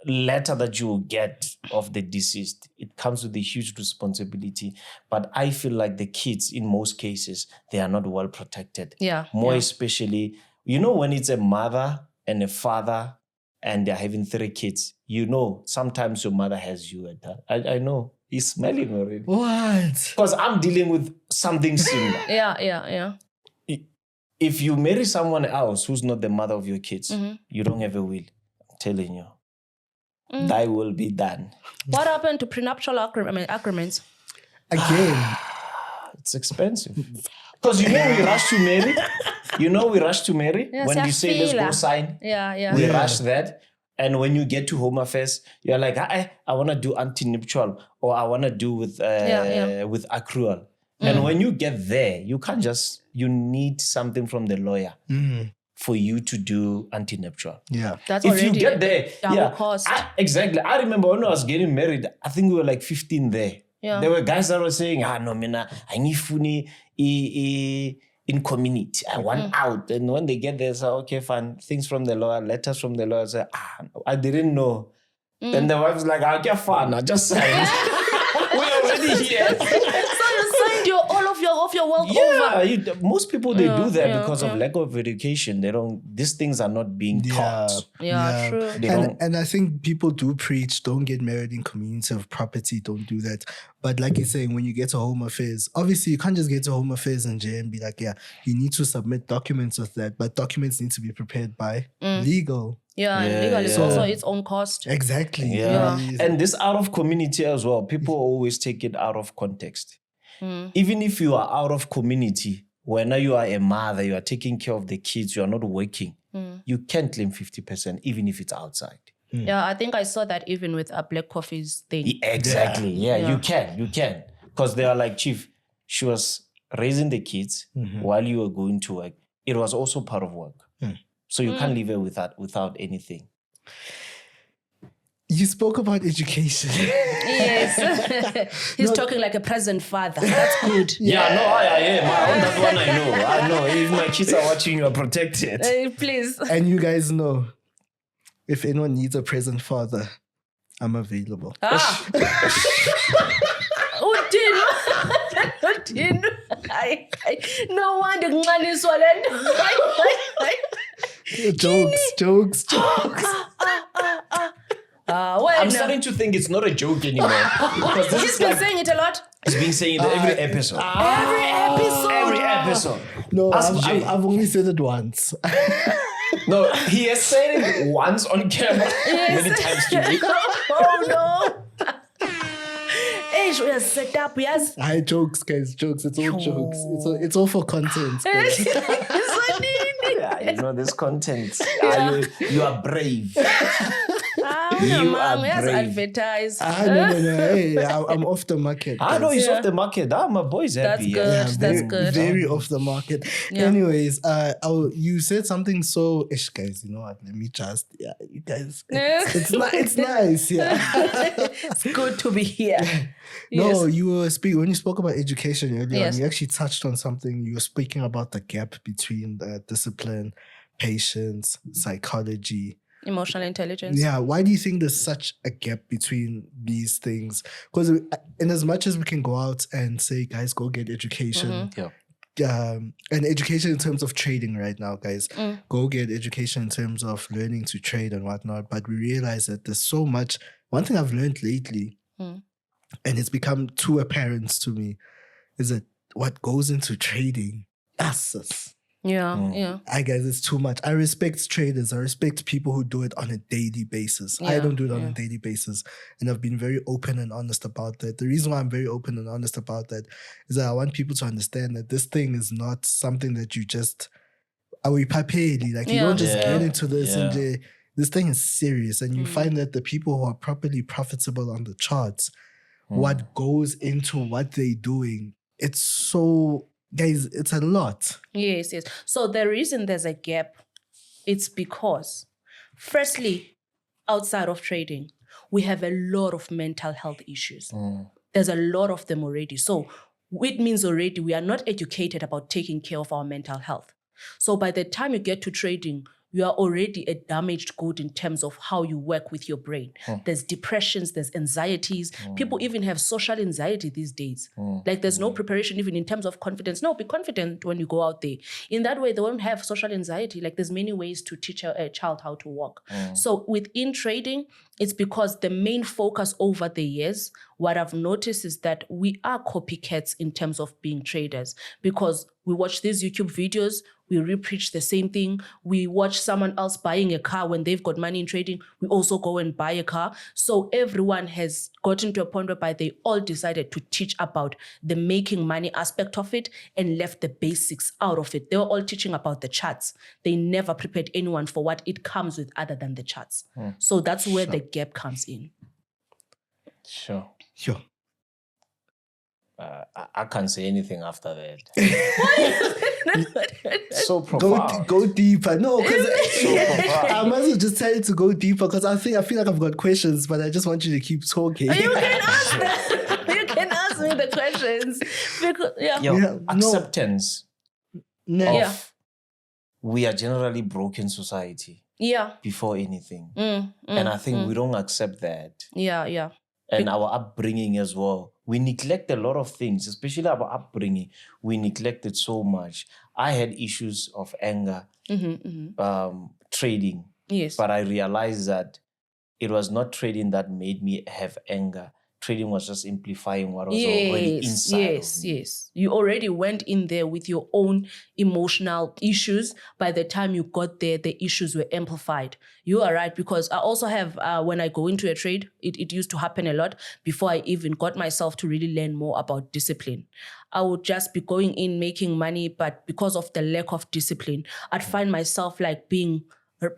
letter that you get of the deceased, it comes with a huge responsibility. But I feel like the kids, in most cases, they are not well protected. Yeah. More especially, you know, when it's a mother and a father and they're having 3 kids, you know, sometimes your mother has you at that. I know. He's smelling already. What? Because I'm dealing with something similar. Yeah. If you marry someone else who's not the mother of your kids, you don't have a will. I'm telling you. Thy will be done. What happened to prenuptial agreements? Again. It's expensive. Because you know we rush to marry. Yes, when you say let's go sign. Yeah. We rush that. And when you get to Home Affairs, you're like, I want to do anti-nuptial, or I want to do with accrual. And when you get there, you can't just, you need something from the lawyer for you to do anti-nuptial. Yeah. That's If already you get there, double cost. Exactly. I remember when I was getting married, I think we were like 15 there. Yeah. There were guys that were saying, no, mina, I need funny in community. I want out. And when they get there, say, okay, fine. Things from the lawyer, letters from the lawyer. Say, I didn't know. Then the wife's like, okay, fine. I just signed. We're already here. So you signed all of your wealth over. Yeah, most people, they do that because of lack of education. They don't, these things are not being taught. Yeah, true. And I think people do preach, don't get married in community of property, don't do that. But like you're saying, when you get to Home Affairs, obviously you can't just get to Home Affairs and be like, you need to submit documents with that, but documents need to be prepared by legal. Yeah, and legal is also its own cost. Exactly. Yeah. And this out of community as well, people always take it out of context. Even if you are out of community, when you are a mother, you are taking care of the kids, you are not working, you can claim 50%, even if it's outside. Yeah, I think I saw that even with a Black Coffee's thing. Exactly. Yeah, you can. Because they are like, Chief, she was raising the kids while you were going to work. It was also part of work. So you can't leave it without anything. You spoke about education. Yes. He's talking like a present father. That's good. Yeah, no, I am. On that one, I know. If my kids are watching, you are protected. Please. And you guys know, if anyone needs a present father, I'm available. No wonder. Jokes. I'm starting to think it's not a joke anymore. Because this He's been saying it a lot. He's been saying it every episode. Every episode. No, I've only said it once. No, he has said it once on camera many times to me. Oh no. We are set up, yes. Hi, jokes, guys. Jokes. It's all jokes. It's all for content. Guys. Yeah, you know, this content. You are brave. You are brave. Advertise. No. Hey, I'm off the market. I know he's off the market. My boy's happy. That's good. Very off the market. Yeah. Anyways, you said something so ish, guys. You know what? Let me just you guys. It's nice. Yeah, it's good to be here. No, you were speaking when you spoke about education earlier. You actually touched on something. You were speaking about the gap between discipline, patience, psychology. Emotional intelligence. Yeah, why do you think there's such a gap between these things? Because in as much as we can go out and say, guys, go get education. And education in terms of trading right now, guys. Go get education in terms of learning to trade and whatnot. But we realize that there's so much. One thing I've learned lately, and it's become too apparent to me, is that what goes into trading, Yeah. Guys, it's too much. I respect traders. I respect people who do it on a daily basis. I don't do it on a daily basis. And I've been very open and honest about that. The reason why I'm very open and honest about that is that I want people to understand that this thing is not something that you just, you don't just get into this and this thing is serious. And you find that the people who are properly profitable on the charts, what goes into what they're doing, it's so... Guys, it's a lot. Yes. So the reason there's a gap, it's because, firstly, outside of trading, we have a lot of mental health issues. There's a lot of them already. So it means already we are not educated about taking care of our mental health. So by the time you get to trading, you are already a damaged good in terms of how you work with your brain. There's depressions, there's anxieties. People even have social anxiety these days. Like there's no preparation even in terms of confidence. No, be confident when you go out there. In that way, they won't have social anxiety. Like there's many ways to teach a child how to walk. So within trading, it's because the main focus over the years, what I've noticed is that we are copycats in terms of being traders because we watch these YouTube videos, we re-preach the same thing. We watch someone else buying a car when they've got money in trading. We also go and buy a car. So everyone has gotten to a point whereby they all decided to teach about the making money aspect of it and left the basics out of it. They were all teaching about the charts. They never prepared anyone for what it comes with other than the charts. So that's where the gap comes in. Sure. I can't say anything after that. So profound. Go deeper. No, because I might as well just tell you to go deeper because I feel like I've got questions, but I just want you to keep talking. You can ask them. You can ask me the questions. Because, Acceptance of we are generally broken society. Before anything. And I think we don't accept that. And our upbringing as well. We neglect a lot of things, especially our upbringing. We neglect it so much. I had issues of anger, trading. Yes. But I realized that it was not trading that made me have anger. Trading was just amplifying what was already inside of me. Yes. You already went in there with your own emotional issues. By the time you got there, the issues were amplified. You are right, because I also have, when I go into a trade, it used to happen a lot before I even got myself to really learn more about discipline. I would just be going in making money, but because of the lack of discipline, I'd find myself like being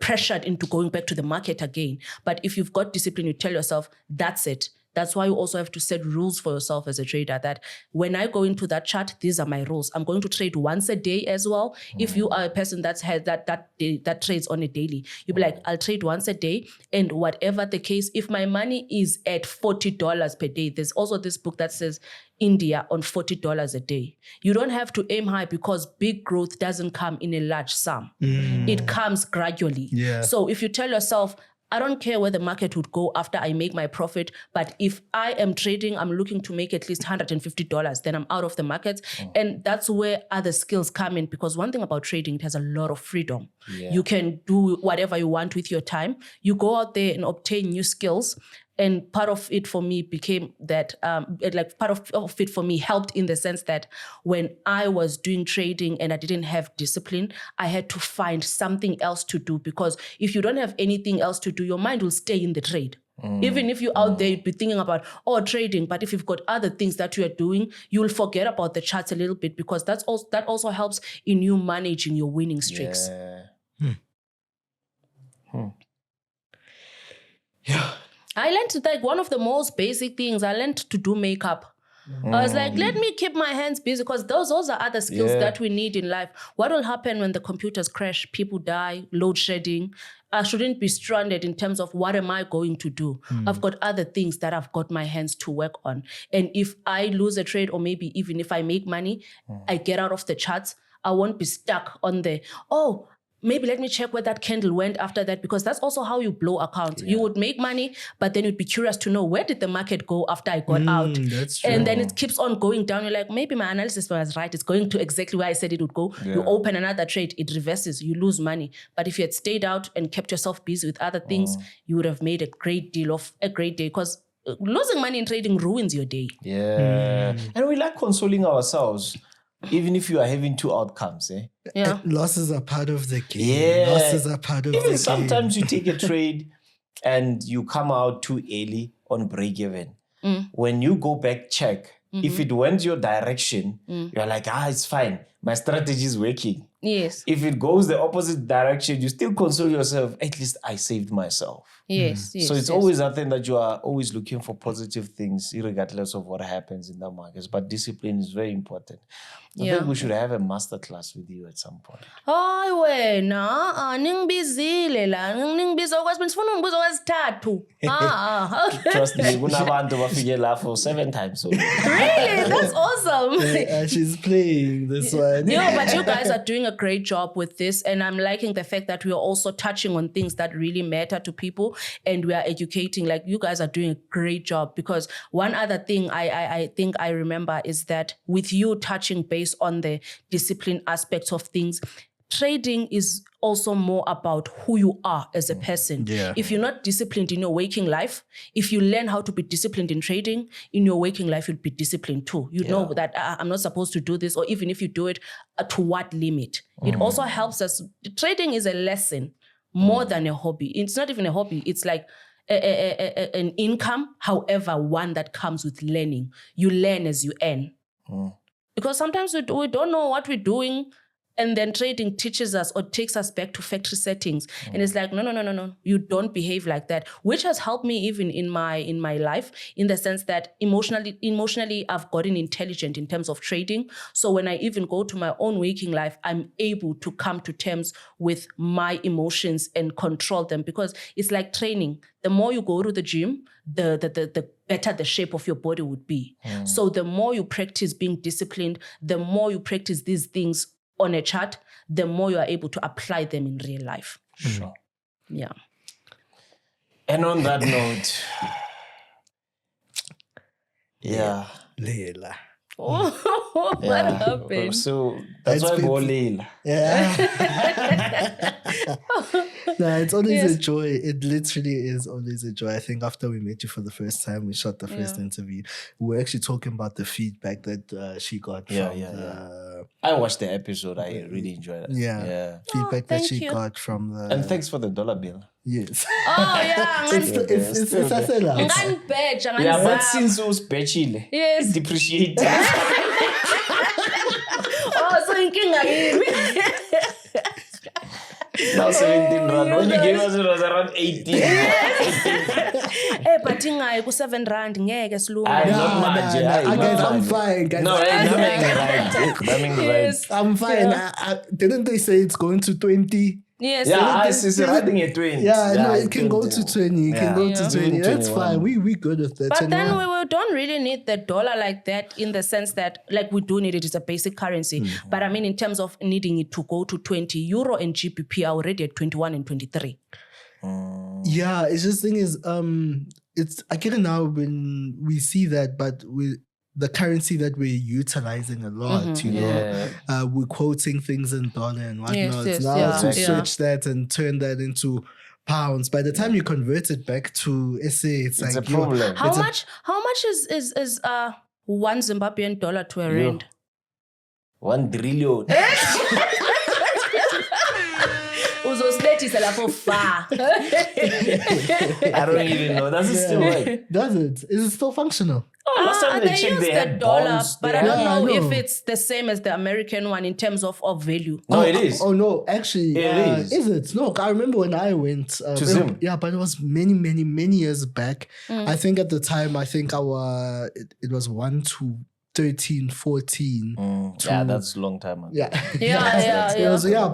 pressured into going back to the market again. But if you've got discipline, you tell yourself, that's it. That's why you also have to set rules for yourself as a trader, that when I go into that chart, these are my rules. I'm going to trade once a day as well. If you are a person that's had that trades on a daily, you'll be like, I'll trade once a day. And whatever the case, if my money is at $40 per day, there's also this book that says India on $40 a day. You don't have to aim high because big growth doesn't come in a large sum. It comes gradually. So if you tell yourself, I don't care where the market would go after I make my profit, but if I am trading, I'm looking to make at least $150, then I'm out of the market. And that's where other skills come in, because one thing about trading, it has a lot of freedom. You can do whatever you want with your time. You go out there and obtain new skills. And part of it for me became that, part of it for me helped in the sense that when I was doing trading and I didn't have discipline, I had to find something else to do, because if you don't have anything else to do, your mind will stay in the trade. Even if you're out there, you'd be thinking about, trading. But if you've got other things that you are doing, you'll forget about the charts a little bit, because that also helps in you managing your winning streaks. I learned like one of the most basic things, I learned to do makeup. I was like, let me keep my hands busy, because those are other skills that we need in life. What will happen when the computers crash, people die, load shedding? I shouldn't be stranded in terms of what am I going to do? I've got other things that I've got my hands to work on. And if I lose a trade, or maybe even if I make money, I get out of the charts, I won't be stuck on the, maybe let me check where that candle went after that, because that's also how you blow accounts. You would make money, but then you'd be curious to know, where did the market go after I got out? That's true. And then it keeps on going down. You're like, maybe my analysis was right. It's going to exactly where I said it would go. You open another trade, it reverses, you lose money. But if you had stayed out and kept yourself busy with other things, you would have made a great day, because losing money in trading ruins your day. And we like consoling ourselves. Even if you are having two outcomes, losses are part of the game. Losses are part of the game. Sometimes you take a trade and you come out too early on break even. When you go back, check. If it went your direction, you're like, it's fine. My strategy is working. Yes. If it goes the opposite direction, you still console yourself. At least I saved myself. Yes. So it's always that thing that you are always looking for positive things, regardless of what happens in the markets. But discipline is very important. I think we should have a masterclass with you at some point. Wena, ningibizile la, ningibiza okwesibili, sifuna ungibuza okwesithathu. Okay. Trust me, kunabantu bafike la for 7 times. Really? That's awesome. She's playing this one. But you guys are doing a great job with this, and I'm liking the fact that we are also touching on things that really matter to people, and we are educating. Like, you guys are doing a great job, because one other thing I think I remember is that with you touching based on the discipline aspects of things, trading is also more about who you are as a person. Yeah. If you're not disciplined in your waking life, if you learn how to be disciplined in trading, in your waking life, you'll be disciplined too. You know that I'm not supposed to do this, or even if you do it, to what limit? It also helps us. Trading is a lesson more than a hobby. It's not even a hobby. It's like an income, however, one that comes with learning. You learn as you earn. Because sometimes we don't know what we're doing, and then trading teaches us or takes us back to factory settings. And it's like, no. You don't behave like that, which has helped me even in my life, in the sense that emotionally I've gotten intelligent in terms of trading. So when I even go to my own waking life, I'm able to come to terms with my emotions and control them, because it's like training. The more you go to the gym, the better the shape of your body would be. So the more you practice being disciplined, the more you practice these things on a chart, the more you are able to apply them in real life. Sure. Yeah. And on that note, Lela. What happened? So that's why I go Lela. Yeah. No, it's always a joy. It literally is always a joy. I think after we met you for the first time, we shot the first interview, we were actually talking about the feedback that she got from I watched the episode. I really enjoyed it. Feedback that she you. got from the... And thanks for the dollar bill. Yes. Oh, yeah. It's a seller. Yeah, but since it was patchy, Yes. it depreciated. Oh, so inkinga. Now 17 rand. When you gave us, it was around 18. But ingayi ku 7 rand ngeke silunga. Not much. Guys, I'm fine. Guys, No, I'm right. I'm fine. Didn't they say it's going to 20? Yes. Yeah, it's riding at 20. Yeah, no, it can go to 20. It can go to 20. Even That's 21. fine. We good with that. But 21. then we don't really need the dollar like that, in the sense that, like, we do need it. It's a basic currency. But I mean, in terms of needing it to go to 20, Euro and GBP are already at 21 and 23. Yeah, it's just thing is, it's I get it now when we see that, but with the currency that we're utilizing a lot, you know, we're quoting things in dollar and whatnot. Now to switch that and turn that into pounds, by the time you convert it back to SA, it's like a problem. How much is 1 Zimbabwean dollar to a rand? 1 trillion. Uzosibethisa lapho far. I don't even know. Does it still work? Does it? Is it still functional? Last time They checked, use they the had dollar, bonds. but They I had- don't know I if know. it's the same as the American one in terms of value. No, it is. Oh no, actually, It is. Is it? No, I remember when I went to Zim. Yeah, but it was many years back. I think at the time, it was 1 to 13, 14. Yeah, that's a long time ago. Yeah.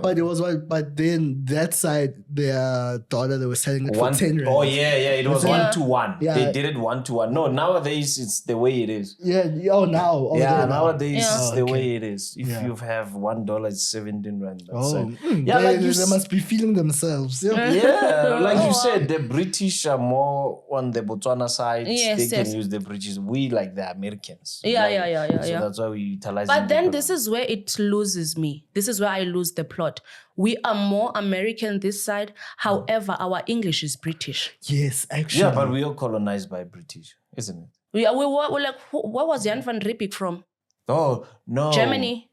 But it was but then that side, their dollar, they were selling it for 10 rand. Oh, yeah. It was 1 to 1. Yeah. They did it 1 to 1. No, nowadays it's the way it is. Yeah. Oh, now. Oh, Yeah, yeah, nowadays Yeah. it's Oh, the okay. way it is. If Yeah. you have $1, it's 17 rand. That's Oh, it. Yeah, like you they must be feeling themselves. Yeah. Yeah, like you said, the British are more on the Botswana side. Yes, they can yes. use the British. We like the Americans. Yeah. So that's why we utilize. But then this is where it loses me. This is where I lose the plot. We are more American this side. However, our English is British. Yes, actually. Yeah, but we are colonized by British, isn't it? We're like, where was Jan van Riebeeck from? Oh no, Germany.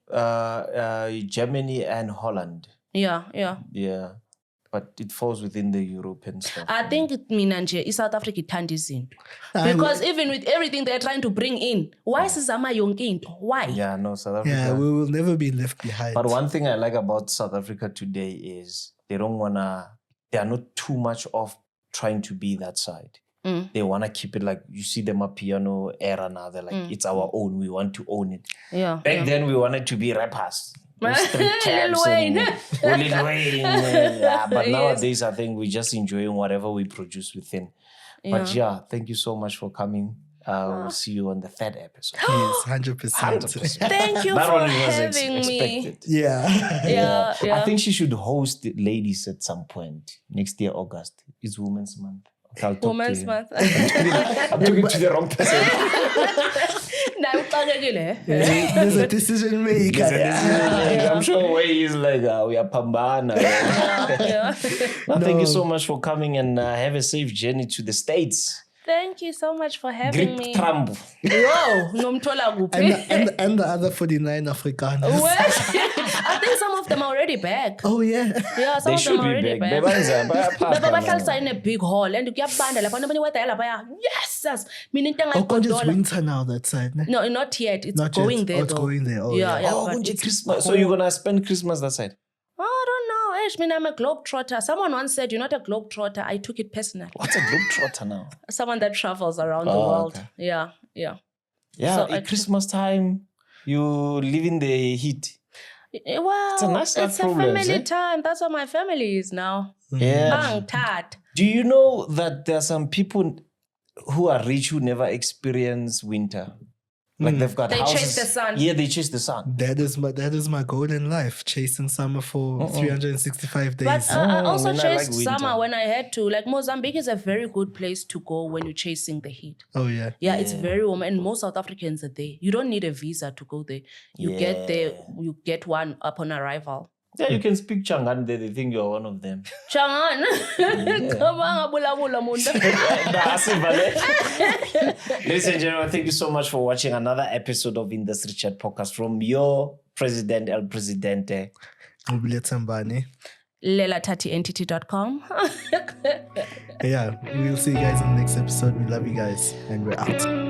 Germany and Holland. Yeah. Yeah, but it falls within the European stuff. I think mina nje South Africa ithanda izinto. Because even with everything they're trying to bring in, why sizama yonke into? Why? Yeah, no, South Africa. Yeah, we will never be left behind. But one thing I like about South Africa today is they are not too much of trying to be that side. They want to keep it like, you see them a piano era now. They're like, it's our own. We want to own it. Yeah. Back then, we wanted to be rappers. Street Lil cabs Wayne. and Lil Wayne. Yeah, but Yes. nowadays, I think we're just enjoying whatever we produce within. But yeah, thank you so much for coming. We'll see you on the 3rd episode. Yes, 100%. 100%. Thank you That for one was having me. expected. Yeah. Yeah. I think she should host the ladies at some point next year, August. It's Women's Month. Okay, I'll talk Women's to you. Month. I'm talking to the wrong person. There's a decision maker. I'm sure where he's like, we are pambana. Thank you so much for coming and have a safe journey to the States. Thank you so much for having me. Trump. Whoa, nomthola kuphi? And the other 49 Afrikaners. I think some of them are already back. Oh, yeah. Yeah, some They of should them are be already back. back. Babahlalisa in a big hall and kuyabanda lapha abantu bayawedaya lapha. Yes. Mina into Oh, God, it's engayicontrola. winter now, that side. Ne? No, not yet. It's Not going yet. there Oh, it's though. going there. Oh, Yeah, yeah. Oh, but Kunje it's Christmas. So you're going to spend Christmas that side? I don't know. I mean, I'm a globetrotter. Someone once said, you're not a globetrotter. I took it personally. What's a globetrotter now? Someone that travels around the Oh, world. okay. Yeah. Yeah, So at Christmas time, you live in the heat. Well, It's a nice it's a problem, family time. That's what my family is now. Yeah. Bang, tat. Do you know that there are some people who are rich who never experience winter? Like they've got They houses. chase the sun. Yeah, they chase the sun. That is my goal in life, chasing summer for 365 days. But I also man, I chased like winter. summer when I had to. Like Mozambique is a very good place to go when you're chasing the heat. Oh, yeah. Yeah, it's very warm. And most South Africans are there. You don't need a visa to go there. You get there, you get one upon arrival. Yeah, you can speak Changan there. They think you're one of them. Changan. Ladies and gentlemen, thank you so much for watching another episode of Industry Chat Podcast from your President, El Presidente. Lela Tati-entity.com. Yeah, we'll see you guys in the next episode. We love you guys, and we're out.